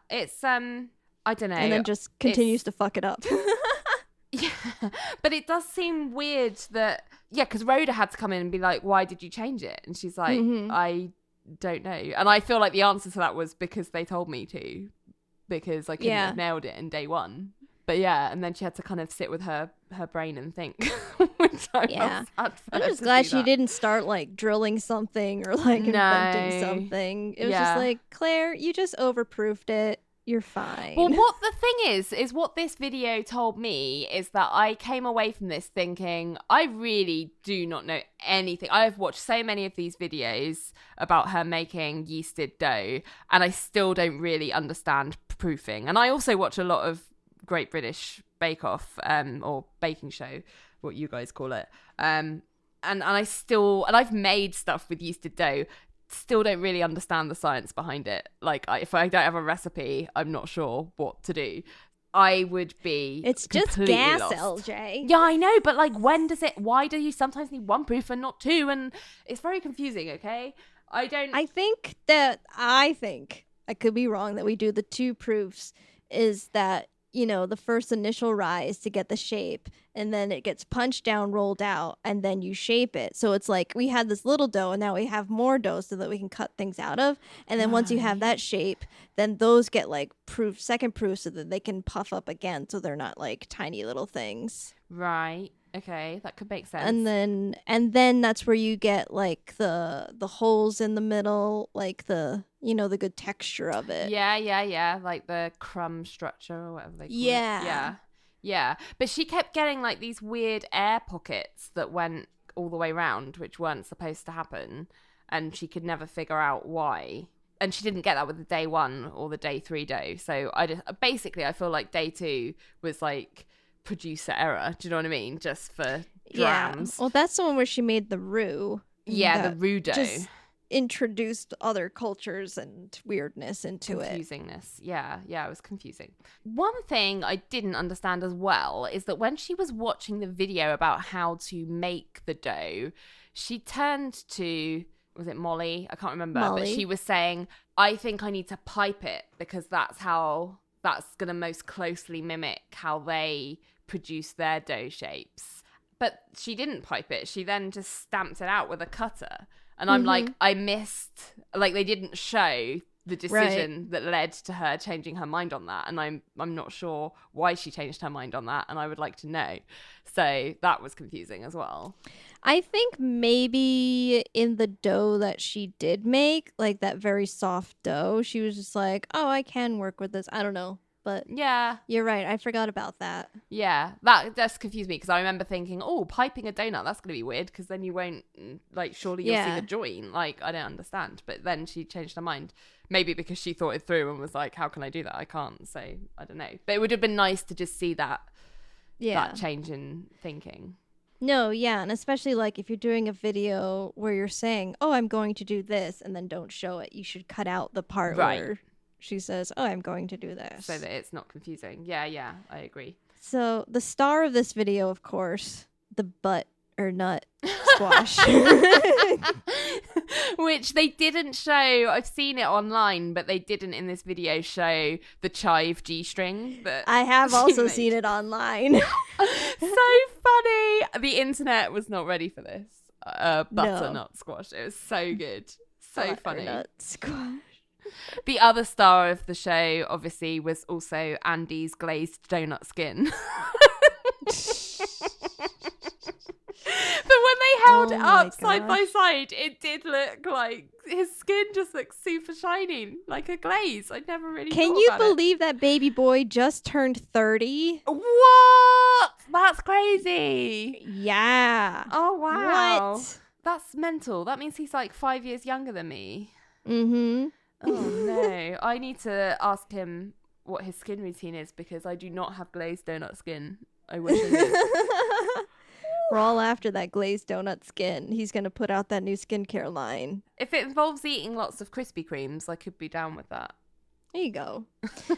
It's I don't know. And then just continues to fuck it up. Yeah. But it does seem weird that because Rhoda had to come in and be like, why did you change it? And she's like, I don't know. And I feel like the answer to that was because they told me to, because I couldn't have nailed it in day one. But and then she had to kind of sit with her brain and think. Which I'm just glad she didn't start like drilling something or like inventing something. It was just like, Claire, you just overproofed it. You're fine. Well, what the thing is what this video told me is that I came away from this thinking, I really do not know anything. I've watched so many of these videos about her making yeasted dough, and I still don't really understand proofing. And I also watch a lot of Great British Bake Off or baking show, what you guys call it. And I've made stuff with yeasted dough. Still don't really understand the science behind it. Like if I don't have a recipe, I'm not sure what to do. I would be It's just gas, lost. LJ. Yeah, I know, but like why do you sometimes need one proof and not two? And it's very confusing, okay? I think, I could be wrong, that we do the 2 proofs is that, the first initial rise to get the shape, and then it gets punched down, rolled out, and then you shape it. So it's like we had this little dough and now we have more dough so that we can cut things out of. And then once you have that shape, then those get like second proof so that they can puff up again so they're not like tiny little things. Right. Okay, that could make sense. And then that's where you get like the holes in the middle, like the the good texture of it. Yeah. Like the crumb structure or whatever they call it. Yeah. Yeah. But she kept getting like these weird air pockets that went all the way around, which weren't supposed to happen. And she could never figure out why. And she didn't get that with the day 1 or the day 3 dough. So I feel like day 2 was like producer error. Do you know what I mean? Just for drams. Yeah. Well, that's the one where she made the roux. Yeah, the roux dough. Just introduced other cultures and weirdness into it. Confusingness. Yeah, it was confusing. One thing I didn't understand as well is that when she was watching the video about how to make the dough, she turned to, was it Molly? I can't remember. Molly. But she was saying, I think I need to pipe it because that's going to most closely mimic how they produce their dough shapes. But she didn't pipe it. She then just stamped it out with a cutter. And I'm like, I missed, like they didn't show the decision that led to her changing her mind on that. And I'm not sure why she changed her mind on that. And I would like to know. So that was confusing as well. I think maybe in the dough that she did make, like that very soft dough, she was just like, oh, I can work with this. I don't know. But yeah, you're right. I forgot about that. Yeah, that just confused me because I remember thinking, oh, piping a donut, that's going to be weird because then you won't, like, surely you'll see the join. Like, I don't understand. But then she changed her mind. Maybe because she thought it through and was like, how can I do that? I can't. So, I don't know. But it would have been nice to just see that change in thinking. No, yeah. And especially, like, if you're doing a video where you're saying, oh, I'm going to do this, and then don't show it, you should cut out the part where she says, oh, I'm going to do this. So that it's not confusing. Yeah, I agree. So the star of this video, of course, the butt or nut squash. Which they didn't show. I've seen it online, but they didn't in this video show the chive G-string. I have also seen it online. So funny. The internet was not ready for this. Butternut squash. It was so good. So funny. Butternut squash. The other star of the show, obviously, was also Andy's glazed donut skin. But when they held it up side by side, it did look like his skin just looks super shiny, like a glaze. I never really Can thought you about believe that baby boy just turned 30? What? That's crazy. Yeah. Oh, wow. What? That's mental. That means he's like 5 years younger than me. Mm-hmm. Oh, no. I need to ask him what his skin routine is because I do not have glazed donut skin. I wish I did. We're all after that glazed donut skin. He's going to put out that new skincare line. If it involves eating lots of Krispy Kremes, I could be down with that. There you go.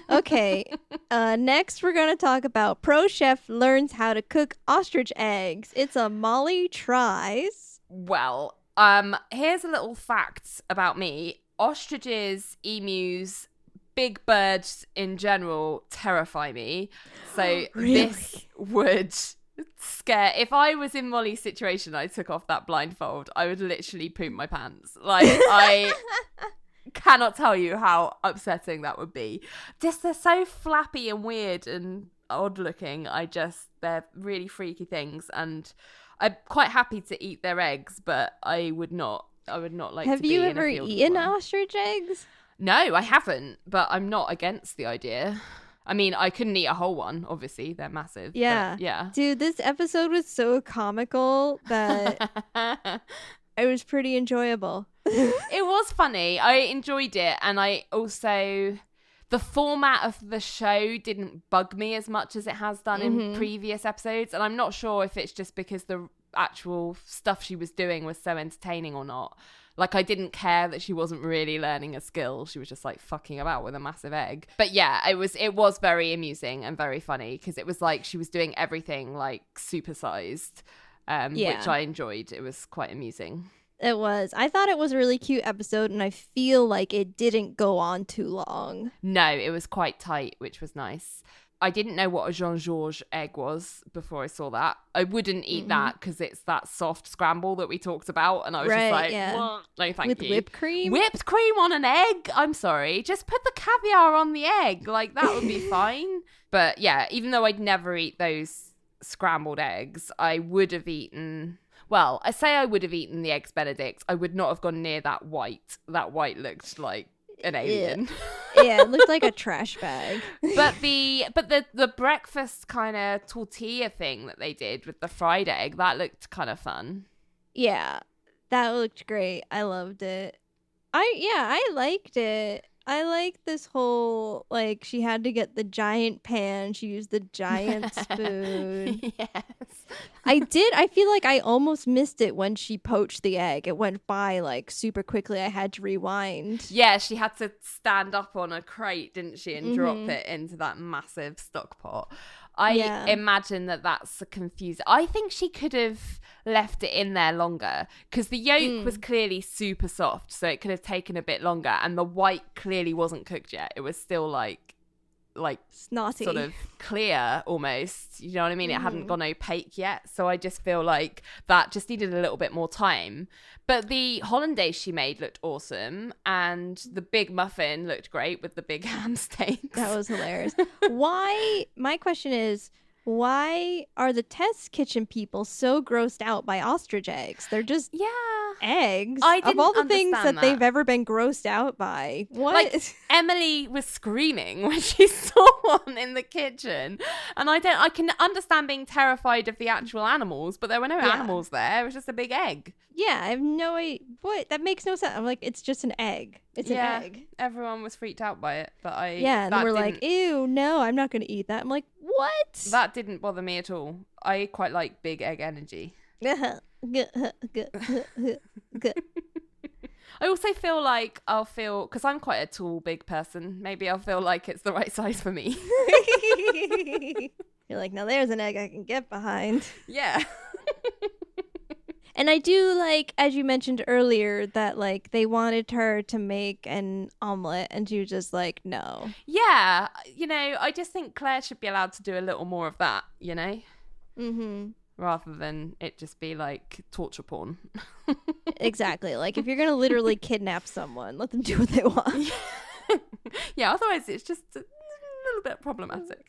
Okay. Next, we're going to talk about Pro Chef learns how to cook ostrich eggs. It's a Molly tries. Well, here's a little fact about me. Ostriches, emus, big birds in general terrify me. So Really? This would scare. If I was in Molly's situation, I took off that blindfold, I would literally poop my pants. Like, I cannot tell you how upsetting that would be. Just they're so flappy and weird and odd looking. They're really freaky things, and I'm quite happy to eat their eggs, but I would not like Have to be you in ever a field with eaten one. ostrich eggs? No, I haven't, but I'm not against the idea. I mean, I couldn't eat a whole one, obviously. They're massive. Yeah. Yeah. Dude, this episode was so comical that it was pretty enjoyable. It was funny. I enjoyed it. And I also... The format of the show didn't bug me as much as it has done in previous episodes. And I'm not sure if it's just because the actual stuff she was doing was so entertaining or not. Like, I didn't care that she wasn't really learning a skill. She was just, like, fucking about with a massive egg. But, yeah, it was very amusing and very funny because it was like she was doing everything, like, supersized, which I enjoyed. It was quite amusing. It was. I thought it was a really cute episode, and I feel like it didn't go on too long. No, it was quite tight, which was nice. I didn't know what a Jean-Georges egg was before I saw that. I wouldn't eat that because it's that soft scramble that we talked about. And I was just like, what? No, thank you. With whipped cream? Whipped cream on an egg? I'm sorry. Just put the caviar on the egg. Like, that would be fine. But yeah, even though I'd never eat those scrambled eggs, I would have eaten... Well, I say I would have eaten the eggs Benedict. I would not have gone near that white. That white looked like an alien. Yeah, it looked like a trash bag. But the breakfast kind of tortilla thing that they did with the fried egg, that looked kind of fun. Yeah, that looked great. I loved it. I liked it. I like this whole, like, she had to get the giant pan. She used the giant spoon. Yes. I feel like I almost missed it when she poached the egg. It went by, like, super quickly. I had to rewind. Yeah, she had to stand up on a crate, didn't she, and drop it into that massive stock pot. I imagine that's a confusing. I think she could have left it in there longer because the yolk was clearly super soft, so it could have taken a bit longer, and the white clearly wasn't cooked yet. It was still like snotty, sort of clear almost. You know what I mean? It hadn't gone opaque yet, so I just feel like that just needed a little bit more time. But the hollandaise she made looked awesome, and the big muffin looked great with the big ham steaks. That was hilarious. My question is, why are the test kitchen people so grossed out by ostrich eggs? They're just eggs. Of all the things that they've ever been grossed out by. What? Like, Emily was screaming when she saw one in the kitchen. And I can understand being terrified of the actual animals, but there were no animals there. It was just a big egg. Yeah, I have no idea. What? That makes no sense. I'm like, it's just an egg. It's an egg. Everyone was freaked out by it, but and we're like, ew, no, I'm not going to eat that. I'm like, what? That didn't bother me at all. I quite like big egg energy. I also feel like because I'm quite a tall, big person, maybe I'll feel like it's the right size for me. You're like, now there's an egg I can get behind. Yeah. And I do like, as you mentioned earlier, that like they wanted her to make an omelet and she was just like, no. Yeah. I just think Claire should be allowed to do a little more of that, rather than it just be like torture porn. Exactly. Like if you're going to literally kidnap someone, let them do what they want. Yeah, otherwise it's just a little bit problematic.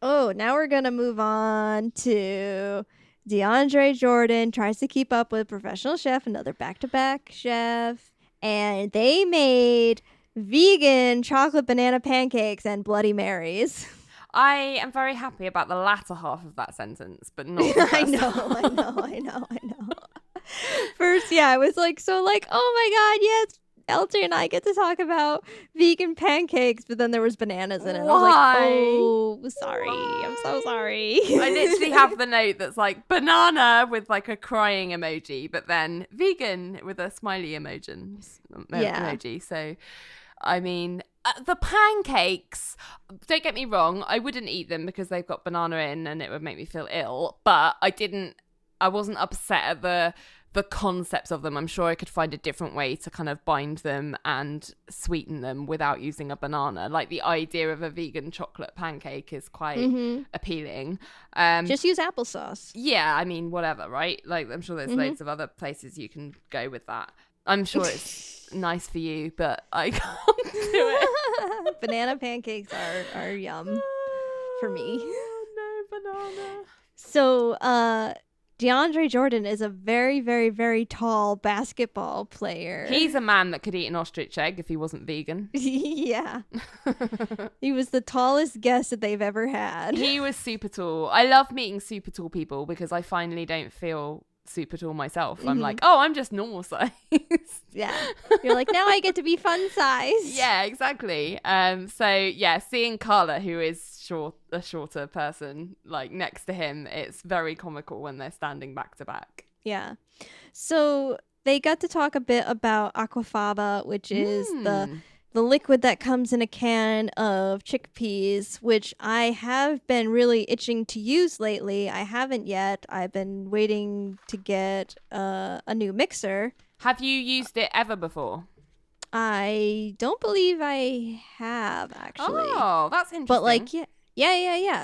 Oh, now we're going to move on to DeAndre Jordan tries to keep up with professional chef, another back-to-back chef, and they made vegan chocolate banana pancakes and Bloody Marys. I am very happy about the latter half of that sentence, but not the first I know. First, I was like, oh my God, yes, LJ and I get to talk about vegan pancakes, but then there was bananas in it. Why? I was like, oh, sorry. I'm so sorry. I literally have the note that's like banana with like a crying emoji, but then vegan with a smiley emoji. So, I mean, the pancakes, don't get me wrong, I wouldn't eat them because they've got banana in and it would make me feel ill, but I wasn't upset at the concepts of them. I'm sure I could find a different way to kind of bind them and sweeten them without using a banana. Like the idea of a vegan chocolate pancake is quite appealing. Just use applesauce. Yeah, I mean, whatever, right? Like I'm sure there's loads of other places you can go with that. I'm sure it's nice for you, but I can't do it. Banana pancakes are yum for me. No banana. So, DeAndre Jordan is a very, very, very tall basketball player. He's a man that could eat an ostrich egg if he wasn't vegan. Yeah. He was the tallest guest that they've ever had. He was super tall. I love meeting super tall people because I finally don't feel super tall myself. I'm like, oh, I'm just normal size. Yeah. You're like, now I get to be fun size. Yeah, exactly. Seeing Carla, who is a shorter person, like next to him, it's very comical when they're standing back to back. Yeah. So they got to talk a bit about aquafaba, which is the liquid that comes in a can of chickpeas, which I have been really itching to use lately. I haven't yet. I've been waiting to get a new mixer. Have you used it ever before? I don't believe I have, actually. Oh, that's interesting. But like, yeah.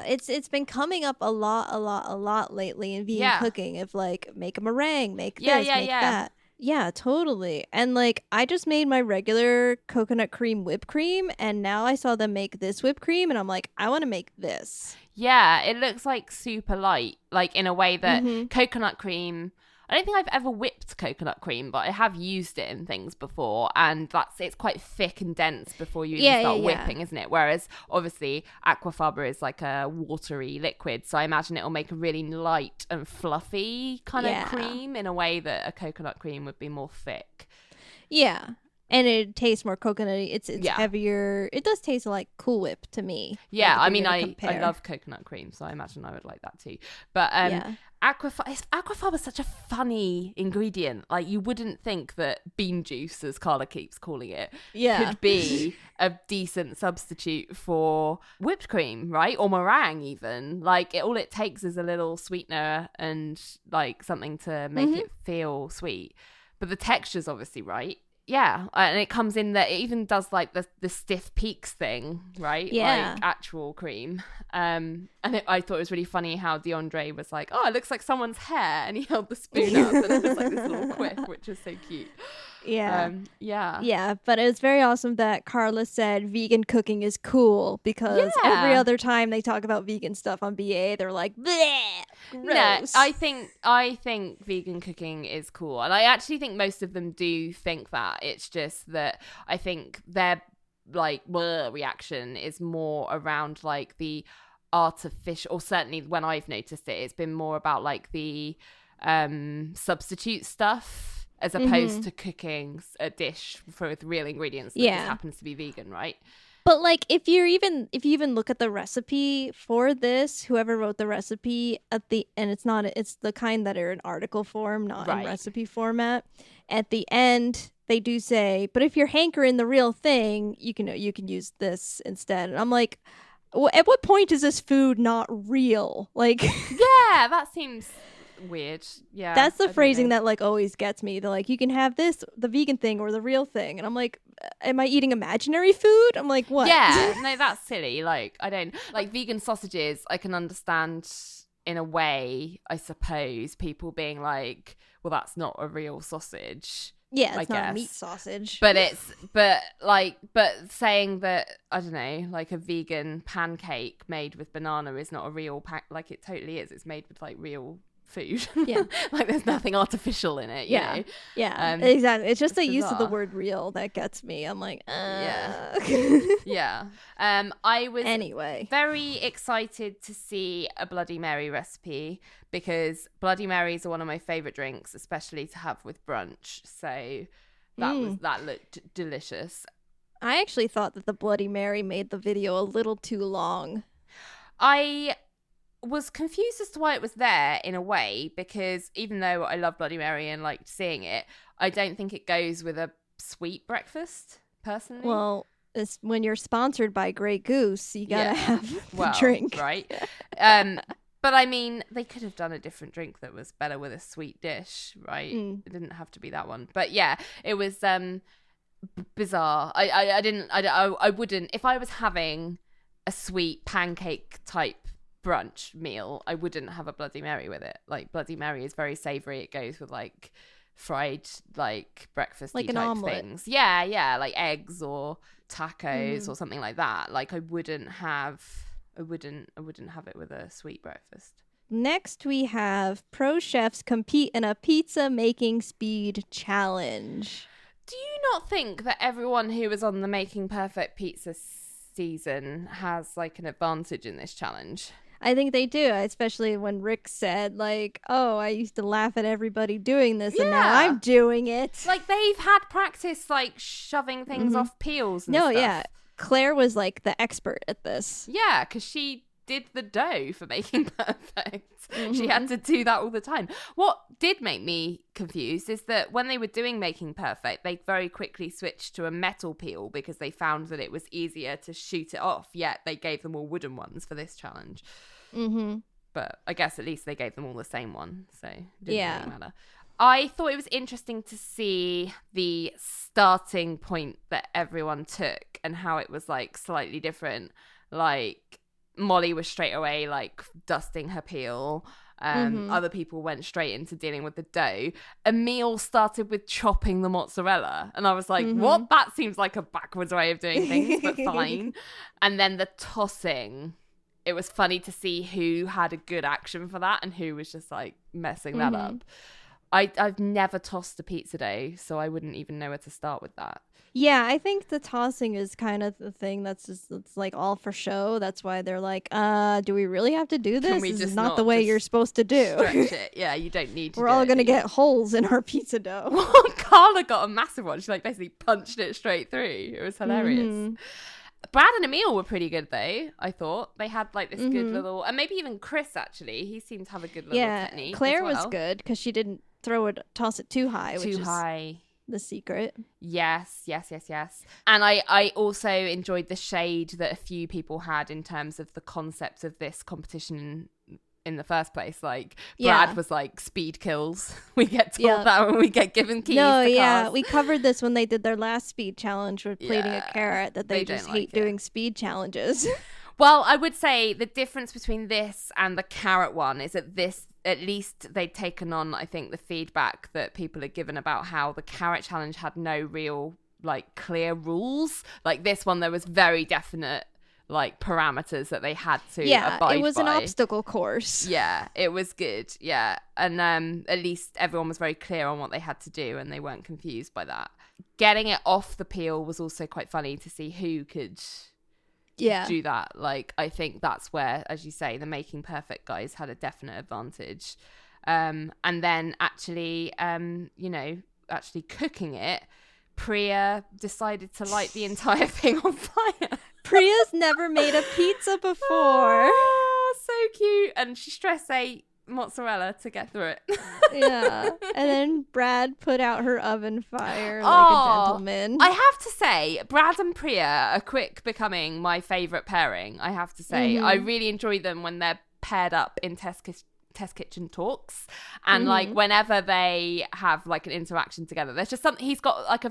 It's been coming up a lot lately in vegan cooking of like make a meringue, make this, make that. Yeah, totally. And like I just made my regular coconut cream whipped cream and now I saw them make this whipped cream and I'm like, I want to make this. Yeah, it looks like super light, like in a way that coconut cream, I don't think I've ever whipped coconut cream, but I have used it in things before, and it's quite thick and dense before you even start whipping, isn't it? Whereas obviously aquafaba is like a watery liquid, so I imagine it'll make a really light and fluffy kind of cream in a way that a coconut cream would be more thick. Yeah. And it tastes more coconutty. It's heavier. It does taste like Cool Whip to me. Yeah, I mean, I love coconut cream, so I imagine I would like that too. But aquafaba is such a funny ingredient. Like, you wouldn't think that bean juice, as Carla keeps calling it, could be a decent substitute for whipped cream, right? Or meringue even. Like, all it takes is a little sweetener and like something to make it feel sweet. But the texture's obviously right. Yeah, and it comes in that it even does like the stiff peaks thing, right? Yeah. Like actual cream. I thought it was really funny how DeAndre was like, oh, it looks like someone's hair. And he held the spoon up and it was like this little quiff, which is so cute. Yeah. Yeah, but it was very awesome that Carla said vegan cooking is cool because every other time they talk about vegan stuff on BA, they're like, bleh, gross. No, I think vegan cooking is cool. And I actually think most of them do think that. It's just that I think their like reaction is more around like the artificial, or certainly when I've noticed it, it's been more about like the substitute stuff, as opposed to cooking a dish with real ingredients that just happens to be vegan, right? But like if you even look at the recipe for this, whoever wrote the recipe it's the kind that are in article form, not in recipe format. At the end, they do say, but if you're hankering the real thing, you can use this instead. And I'm like, at what point is this food not real? Like, yeah, that seems weird. Yeah, that's the phrasing that like always gets me. They're like, you can have this, the vegan thing or the real thing, and I'm like, am I eating imaginary food? I'm like, what? Yeah, no, that's silly. Like, I don't like vegan sausages. I can understand in a way, I suppose, people being like, well, that's not a real sausage. Yeah, it's not a meat sausage. But saying that, I don't know, like a vegan pancake made with banana is not a real like it totally is. It's made with like real food. Yeah. Like there's nothing artificial in it. You know? Yeah. Exactly. It's just the use of the word real that gets me. I'm like, yeah. I was very excited to see a Bloody Mary recipe because Bloody Marys are one of my favorite drinks, especially to have with brunch. So that looked delicious. I actually thought that the Bloody Mary made the video a little too long. I was confused as to why it was there in a way, because even though I love Bloody Mary and liked seeing it, I don't think it goes with a sweet breakfast, personally. Well, it's when you're sponsored by Grey Goose, you gotta have the drink. Right. But I mean, they could have done a different drink that was better with a sweet dish, right? It didn't have to be that one. But yeah, it was bizarre. I wouldn't, if I was having a sweet pancake type brunch meal, I wouldn't have a Bloody Mary with it. Like, Bloody Mary is very savory. It goes with like fried, like breakfasty like type omelet. Things. Yeah, like eggs or tacos or something like that. Like, I wouldn't have it with a sweet breakfast. Next, we have pro chefs compete in a pizza making speed challenge. Do you not think that everyone who was on the Making Perfect Pizza season has like an advantage in this challenge? I think they do, especially when Rick said, like, oh, I used to laugh at everybody doing this, and now I'm doing it. Like, they've had practice, like, shoving things off peels and stuff. Yeah. Claire was, like, the expert at this. Yeah, because she did the dough for Making Perfect. She had to do that all the time. What did make me confused is that when they were doing Making Perfect, they very quickly switched to a metal peel because they found that it was easier to shoot it off, yet they gave them all wooden ones for this challenge. But I guess at least they gave them all the same one, so it didn't really matter. I thought it was interesting to see the starting point that everyone took and how it was like slightly different. Like, Molly was straight away like dusting her peel. Other people went straight into dealing with the dough. Amiel started with chopping the mozzarella. And I was like, what? That seems like a backwards way of doing things, but fine. And then the tossing. It was funny to see who had a good action for that and who was just like messing that up. I've never tossed a pizza dough, so I wouldn't even know where to start with that. Yeah, I think the tossing is kind of the thing it's like all for show. That's why they're like, do we really have to do this? This is not the way you're supposed to do. Stretch it. Yeah, you don't need to. We're all going to get holes in our pizza dough. Well, Carla got a massive one. She like basically punched it straight through. It was hilarious. Brad and Amiel were pretty good though, I thought. They had like this good little, and maybe even Chris actually. He seemed to have a good little technique. Claire as well. was good because she didn't toss it too high, which is the secret. Yes. And I also enjoyed the shade that a few people had in terms of the concept of this competition in the first place. Like Brad was like, speed kills. We get told that when we get given keys to cars. We covered this when they did their last speed challenge with plating a carrot, that they just hate doing speed challenges. Well, I would say the difference between this and the carrot one is that this, at least they'd taken on, I think, the feedback that people had given about how the carrot challenge had no real like clear rules. Like this one, there was very definite like parameters that they had to abide by. It was an obstacle course. Yeah, it was good. Yeah. And at least everyone was very clear on what they had to do and they weren't confused by that. Getting it off the peel was also quite funny to see who could do that. Like, I think that's where, as you say, the Making Perfect guys had a definite advantage. And then actually, actually cooking it, Priya decided to light the entire thing on fire. Priya's never made a pizza before. Oh, so cute. And she stress ate mozzarella to get through it. Yeah. And then Brad put out her oven fire like a gentleman. I have to say, Brad and Priya are quick becoming my favourite pairing, I have to say. I really enjoy them when they're paired up in Test Kitchen talks, and like whenever they have like an interaction together, there's just something. He's got like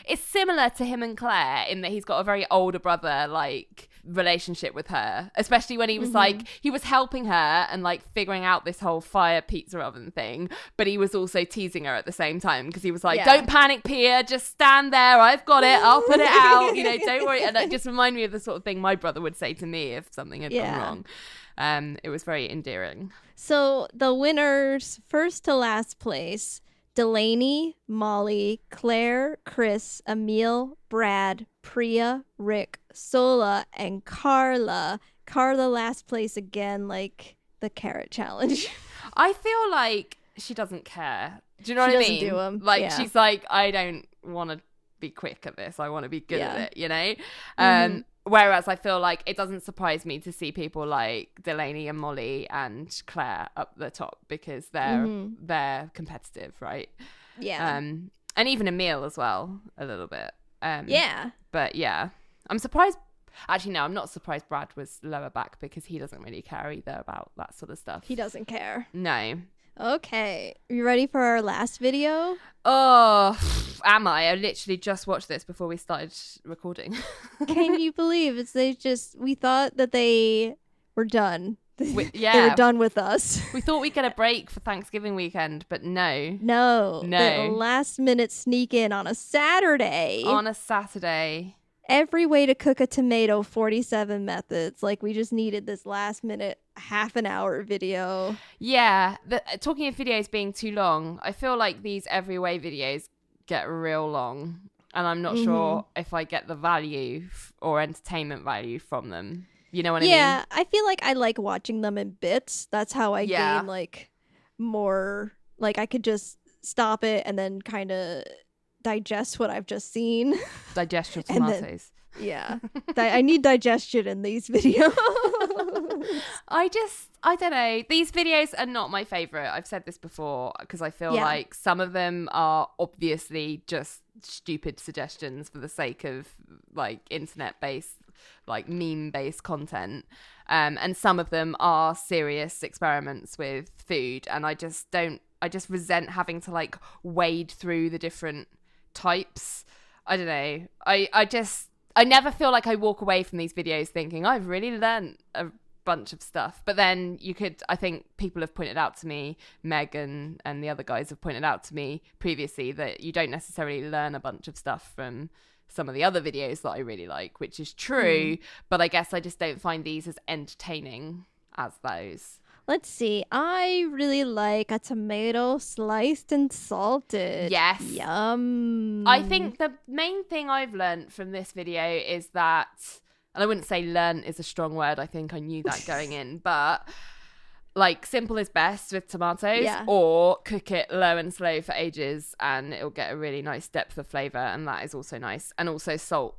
it's similar to him and Claire in that he's got a very older brother like relationship with her, especially when he was like, he was helping her and like figuring out this whole fire pizza oven thing, but he was also teasing her at the same time because he was like, don't panic, Pia, just stand there, I've got it, I'll put it out, don't worry. And that just reminded me of the sort of thing my brother would say to me if something had gone wrong. It was very endearing. So the winners, first to last place, Delaney, Molly, Claire, Chris, Amiel, Brad, Priya, Rick, Sola, and Carla. Carla last place again, like the carrot challenge. I feel like she doesn't care. Do you know what I mean? She doesn't do them. Like, she's like, I don't want to be quick at this. I want to be good at it, Whereas I feel like it doesn't surprise me to see people like Delaney and Molly and Claire up the top because they're competitive, right? Yeah. And even Amiel as well, a little bit. But yeah, I'm surprised. Actually, no, I'm not surprised Brad was lower back because he doesn't really care either about that sort of stuff. He doesn't care. No. Okay. Are you ready for our last video? Oh, am I? I literally just watched this before we started recording. Can you believe we thought that they were done. They were done with us. We thought we'd get a break for Thanksgiving weekend, but no. No. The last minute sneak in on a Saturday. Every way to cook a tomato, 47 methods. Like, we just needed this last minute half an hour video. Yeah. Talking of videos being too long, I feel like these every way videos get real long. And I'm not sure if I get the value or entertainment value from them. You know what I mean? Yeah, I feel like I like watching them in bits. That's how I gain, like, more... Like, I could just stop it and then kind of... digest what I've just seen. Digest your tomatoes. I need digestion in these videos. I don't know. These videos are not my favorite. I've said this before because I feel like some of them are obviously just stupid suggestions for the sake of like internet-based, like meme-based content. And some of them are serious experiments with food. And I just resent having to like wade through the different types. I don't know. I never feel like I walk away from these videos thinking I've really learned bunch of stuff. But then I think people have pointed out to me, Meg and the other guys have pointed out to me previously, that you don't necessarily learn a bunch of stuff from some of the other videos that I really like, which is true. But I guess I just don't find these as entertaining as those. Let's see. I really like a tomato sliced and salted. Yes. Yum. I think the main thing I've learned from this video is that, and I wouldn't say learn is a strong word, I think I knew that going in, but like simple is best with tomatoes, or cook it low and slow for ages and it'll get a really nice depth of flavour, and that is also nice. And also salt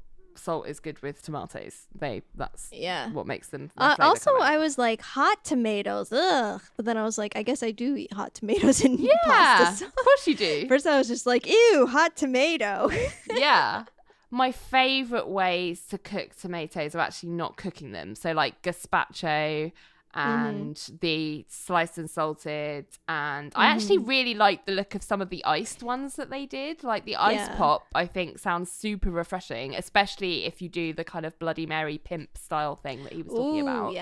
is good with tomatoes. That's what makes them also I was like, hot tomatoes, ugh, but then I was like, I guess I do eat hot tomatoes in pasta sauce. Of course you do. First I was just like, ew, hot tomato. Yeah. My favourite ways to cook tomatoes are actually not cooking them. So like gazpacho and the sliced and salted, and I actually really like the look of some of the iced ones that they did. Like the ice pop, I think sounds super refreshing, especially if you do the kind of Bloody Mary pimp style thing that he was talking about.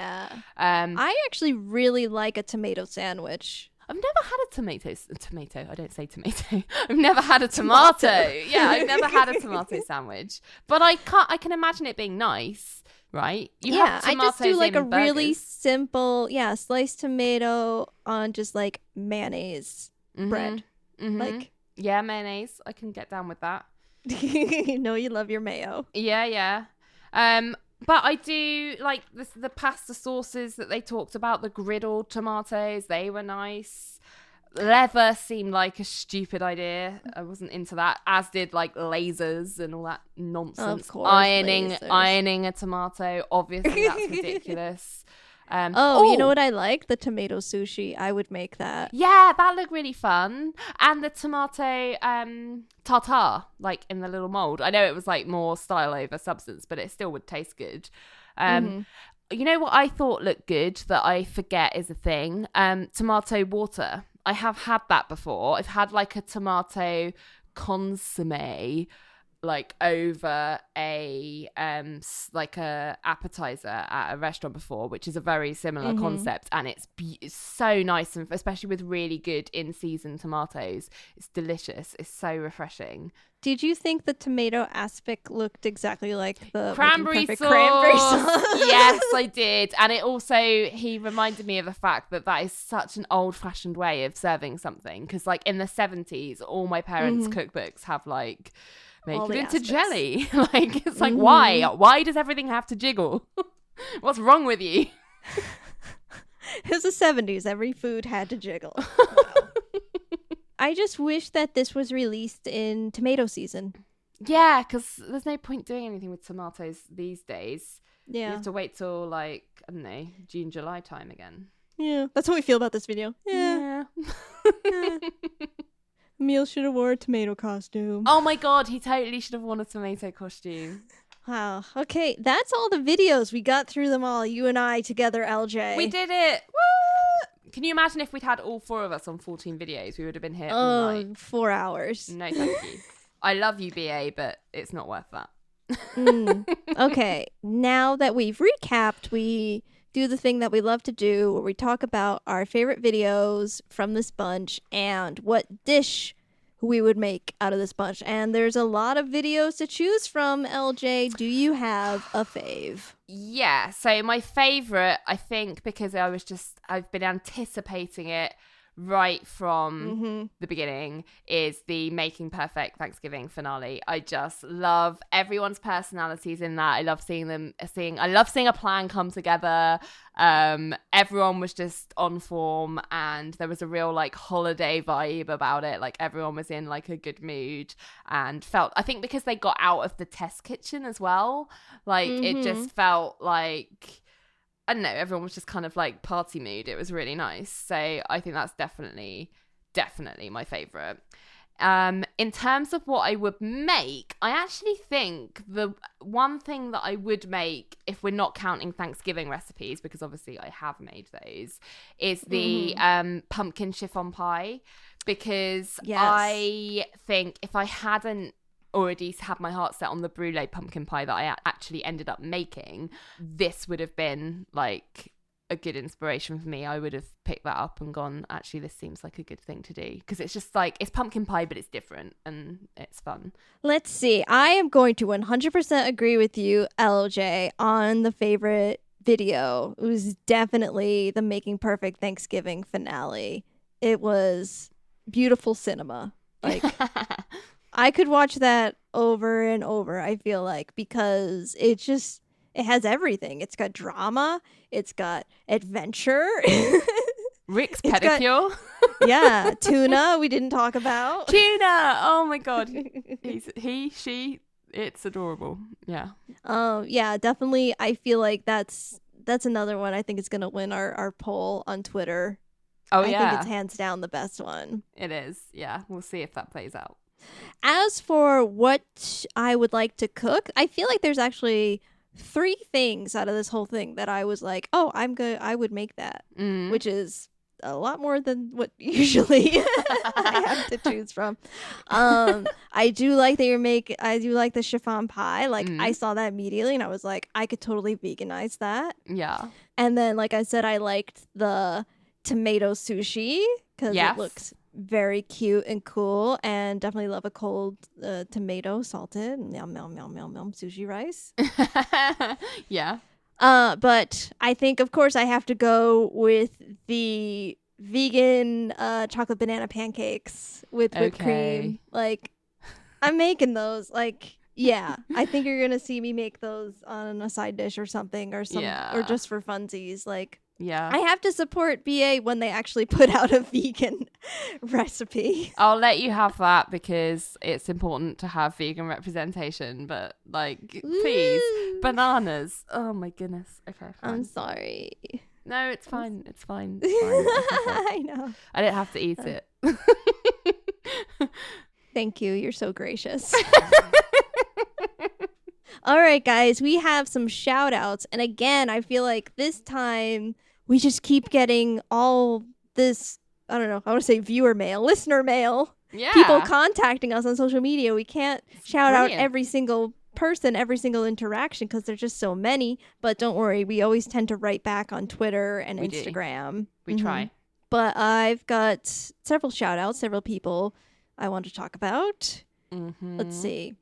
I actually really like a tomato sandwich. I've never had a tomato. I don't say tomato. I've never had a tomato. I've never had a tomato sandwich. But I can imagine it being nice, right? You have I just do like a burgers. really simple, sliced tomato on just like mayonnaise bread. Like, yeah, mayonnaise. I can get down with that. You know you love your mayo. Yeah. But I do like the pasta sauces that they talked about, the griddled tomatoes. They were nice. Leather seemed like a stupid idea. I wasn't into that, as did like lasers and all that nonsense. Of course, ironing a tomato. Obviously, that's ridiculous. You know what I like? The tomato sushi. I would make that. Yeah, that looked really fun. And the tomato tartare, like in the little mold. I know it was like more style over substance, but it still would taste good. You know what I thought looked good that I forget is a thing? Tomato water. I have had that before. I've had like a tomato consomme like over a like a appetizer at a restaurant before, which is a very similar concept, and it's so nice, and especially with really good in season tomatoes, it's delicious. It's so refreshing. Did you think the tomato aspic looked exactly like the cranberry sauce? Yes, I did. And it also, he reminded me of the fact that is such an old-fashioned way of serving something, because like in the 70s, all my parents' cookbooks have like make all it into aspects. Jelly. Like, it's like, why does everything have to jiggle? What's wrong with you? It was the 70s. Every food had to jiggle. Wow. I just wish that this was released in tomato season. Yeah, because there's no point doing anything with tomatoes these days. Yeah. You have to wait till like, I don't know, June, July time again. Yeah, that's how we feel about this video. Yeah. Amiel should have wore a tomato costume. Oh my god, he totally should have worn a tomato costume. Wow. Okay, that's all the videos. We got through them all, you and I together, LJ. We did it. Woo! Can you imagine if we'd had all 4 of us on 14 videos? We would have been here all night. 4 hours. No, thank you. I love you, BA, but it's not worth that. Okay, now that we've recapped, we do the thing that we love to do, where we talk about our favorite videos from this bunch and what dish we would make out of this bunch. And there's a lot of videos to choose from, LJ. Do you have a fave? Yeah, so my favorite, I think, because I've been anticipating it right from the beginning, is the Making Perfect Thanksgiving finale. I just love everyone's personalities in that. I love seeing a plan come together. Everyone was just on form, and there was a real like holiday vibe about it. Like everyone was in like a good mood, and I think because they got out of the test kitchen as well, like it just felt like, I don't know, everyone was just kind of like party mood. It was really nice. So I think that's definitely my favorite. In terms of what I would make, I actually think the one thing that I would make, if we're not counting Thanksgiving recipes, because obviously I have made those, is the pumpkin chiffon pie. Because I think if I hadn't already had my heart set on the brulee pumpkin pie that I actually ended up making, this would have been like a good inspiration for me, I would have picked that up and gone, actually, this seems like a good thing to do. Because it's just like, it's pumpkin pie, but it's different and it's fun. Let's see. I am going to 100% agree with you, LJ, on the favorite video. It was definitely the Making Perfect Thanksgiving finale. It was beautiful cinema. Like, I could watch that over and over, I feel like, because it has everything. It's got drama. It's got adventure. Rick's pedicure. Yeah. Tuna, we didn't talk about. Tuna. Oh my God. She, it's adorable. Yeah. Yeah, definitely. I feel like that's another one I think is going to win our poll on Twitter. Oh, I yeah. think it's hands down the best one. It is. Yeah. We'll see if that plays out. As for what I would like to cook, I feel like there's actually 3 things out of this whole thing that I was like, oh, I'm good. I would make that, which is a lot more than what usually I have to choose from. I do like that I do like the chiffon pie. Like I saw that immediately and I was like, I could totally veganize that. Yeah. And then, like I said, I liked the tomato sushi because it looks very cute and cool, and definitely love a cold tomato salted yum yum yum yum yum sushi rice. Yeah. But I think, of course, I have to go with the vegan chocolate banana pancakes with whipped cream. Like, I'm making those. Like, yeah, I think you're gonna see me make those on a side dish or something, or just for funsies. Like, yeah, I have to support BA when they actually put out a vegan recipe. I'll let you have that because it's important to have vegan representation. But like, please, bananas. Oh my goodness. Okay, fine. I'm sorry. No, it's fine. It's fine. It's fine. I know. I didn't have to eat it. Thank you. You're so gracious. All right, guys, we have some shout outs. And again, I feel like this time we just keep getting all this, I don't know, I want to say viewer mail, listener mail. Yeah. People contacting us on social media. We can't shout out every single person, every single interaction because there's just so many. But don't worry, we always tend to write back on Twitter and Instagram. We try. But I've got several shout outs, several people I want to talk about. Let's see.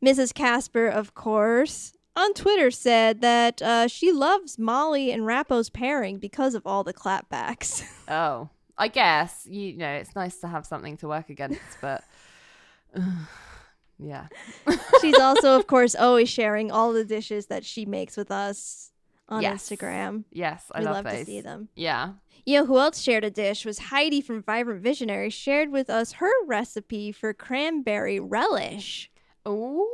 Mrs. Casper, of course, on Twitter said that she loves Molly and Rappo's pairing because of all the clapbacks. Oh, I guess, you know, it's nice to have something to work against, but yeah. She's also, of course, always sharing all the dishes that she makes with us on Instagram. Yes, I love those. to see them. Yeah. You know who else shared a dish was Hailee from Vibrant Visionary, shared with us her recipe for cranberry relish. Ooh,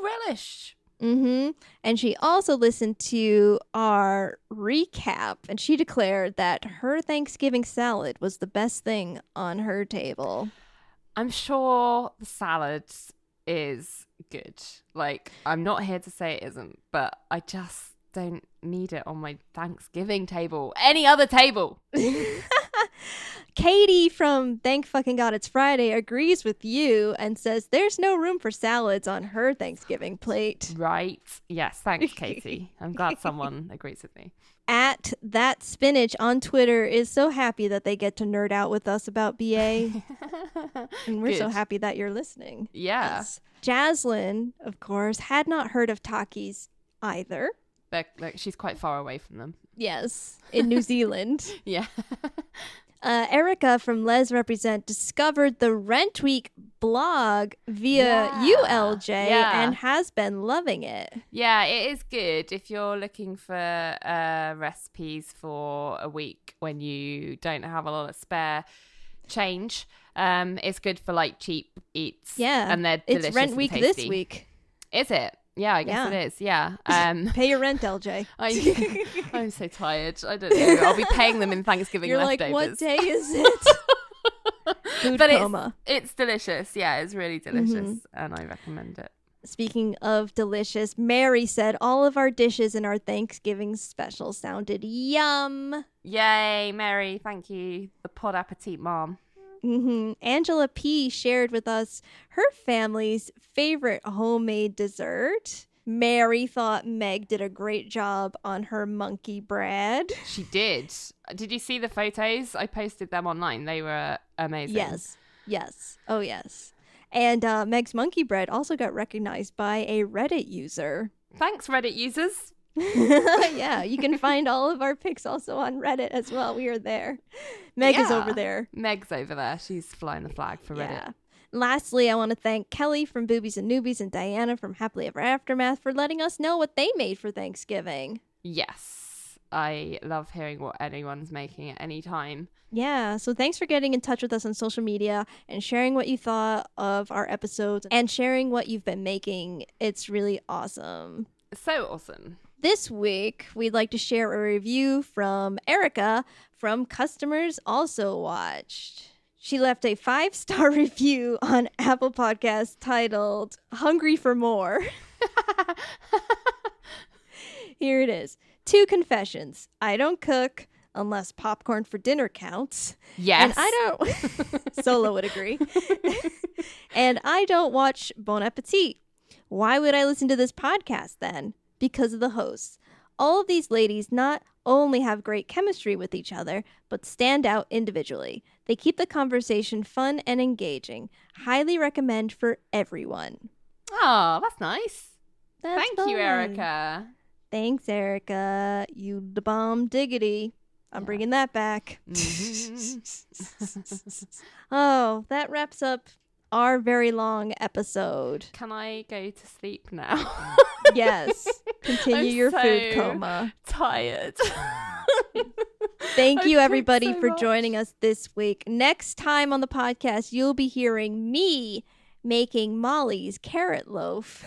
relish. And she also listened to our recap, and she declared that her Thanksgiving salad was the best thing on her table. I'm sure the salad is good. Like, I'm not here to say it isn't, but I just don't need it on my Thanksgiving table. Any other table. Katie from Thank Fucking God It's Friday agrees with you and says there's no room for salads on her Thanksgiving plate. Right. Yes. Thanks, Katie. I'm glad someone agrees with me. At That Spinach on Twitter is so happy that they get to nerd out with us about BA. And we're so happy that you're listening. Yeah. Yes. Jaslyn, of course, had not heard of Takis either. Like, she's quite far away from them. Yes, in New Zealand. Yeah. Erica from Les Represent discovered the Rent Week blog via ULJ and has been loving it. Yeah, it is good if you're looking for recipes for a week when you don't have a lot of spare change. It's good for like cheap eats. Yeah, and they're delicious. It's Rent Week and tasty. this week. Is it? Yeah, I guess it is. Yeah. Pay your rent, LJ. I'm so tired. I don't know. I'll be paying them in Thanksgiving leftovers. You're like, what day is it? Food but coma. It's delicious. Yeah, it's really delicious, and I recommend it. Speaking of delicious, Mary said all of our dishes in our Thanksgiving special sounded yum. Yay, Mary. Thank you. The Bon Appétit mom. Angela P. shared with us her family's favorite homemade dessert. Mary thought Meg did a great job on her monkey bread. She did. Did you see the photos? I posted them online. They were amazing. Yes. Oh, yes. And Meg's monkey bread also got recognized by a Reddit user. Thanks, Reddit users. Yeah, you can find all of our pics also on Reddit as well. We are there. Meg is over there. Meg's over there. She's flying the flag for Reddit. Yeah. Lastly, I want to thank Kelly from Boobies and Newbies and Diana from Happily Ever Aftermath for letting us know what they made for Thanksgiving. Yes. I love hearing what anyone's making at any time. Yeah, so thanks for getting in touch with us on social media and sharing what you thought of our episodes and sharing what you've been making. It's really awesome. So awesome. This week, we'd like to share a review from Erica from Customers Also Watched. She left a 5-star review on Apple Podcasts titled Hungry for More. Here it is. 2 confessions. I don't cook unless popcorn for dinner counts. Yes. And I don't... Solo would agree. And I don't watch Bon Appétit. Why would I listen to this podcast then? Because of the hosts. All of these ladies not only have great chemistry with each other, but stand out individually. They keep the conversation fun and engaging. Highly recommend for everyone. Oh, that's nice. Thank you, Erica. Thanks, Erica. You the bomb diggity. I'm bringing that back. Mm-hmm. Oh, that wraps up our very long episode. Can I go to sleep now? Yes. Continue your food coma. Tired. Thank you, everybody, so for much. joining us this week. Next time on the podcast, you'll be hearing me making Molly's carrot loaf.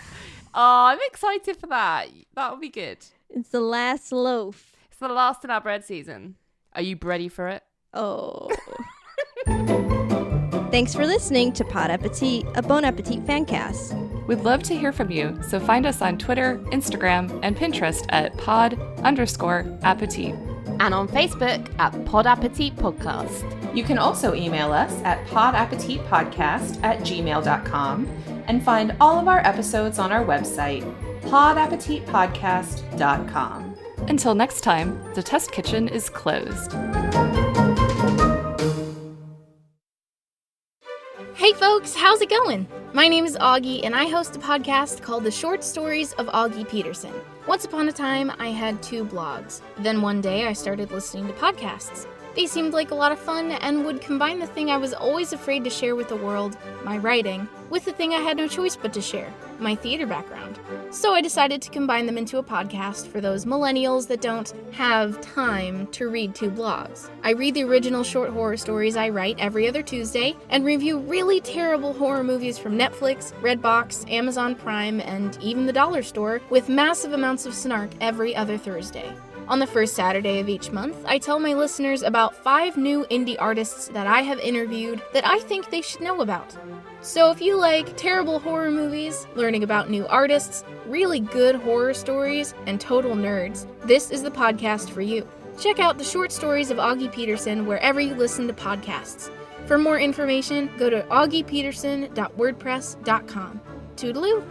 Oh, I'm excited for that. That'll be good. It's the last loaf. It's the last in our bread season. Are you ready for it? Oh. Thanks for listening to Bon Appétit, a Bon Appétit fan cast. We'd love to hear from you, so find us on Twitter, Instagram, and Pinterest at pod_appetit. And on Facebook at Bon Appétit Podcast. You can also email us at podappetitpodcast@gmail.com and find all of our episodes on our website, podappetitpodcast.com. Until next time, the test kitchen is closed. Hey folks, how's it going? My name is Augie, and I host a podcast called The Short Stories of Augie Peterson. Once upon a time, I had 2 blogs. Then one day, I started listening to podcasts. They seemed like a lot of fun and would combine the thing I was always afraid to share with the world, my writing, with the thing I had no choice but to share, my theater background. So I decided to combine them into a podcast for those millennials that don't have time to read 2 blogs. I read the original short horror stories I write every other Tuesday and review really terrible horror movies from Netflix, Redbox, Amazon Prime, and even the dollar store with massive amounts of snark every other Thursday. On the first Saturday of each month, I tell my listeners about 5 new indie artists that I have interviewed that I think they should know about. So if you like terrible horror movies, learning about new artists, really good horror stories, and total nerds, this is the podcast for you. Check out The Short Stories of Augie Peterson wherever you listen to podcasts. For more information, go to augiepeterson.wordpress.com. Toodaloo!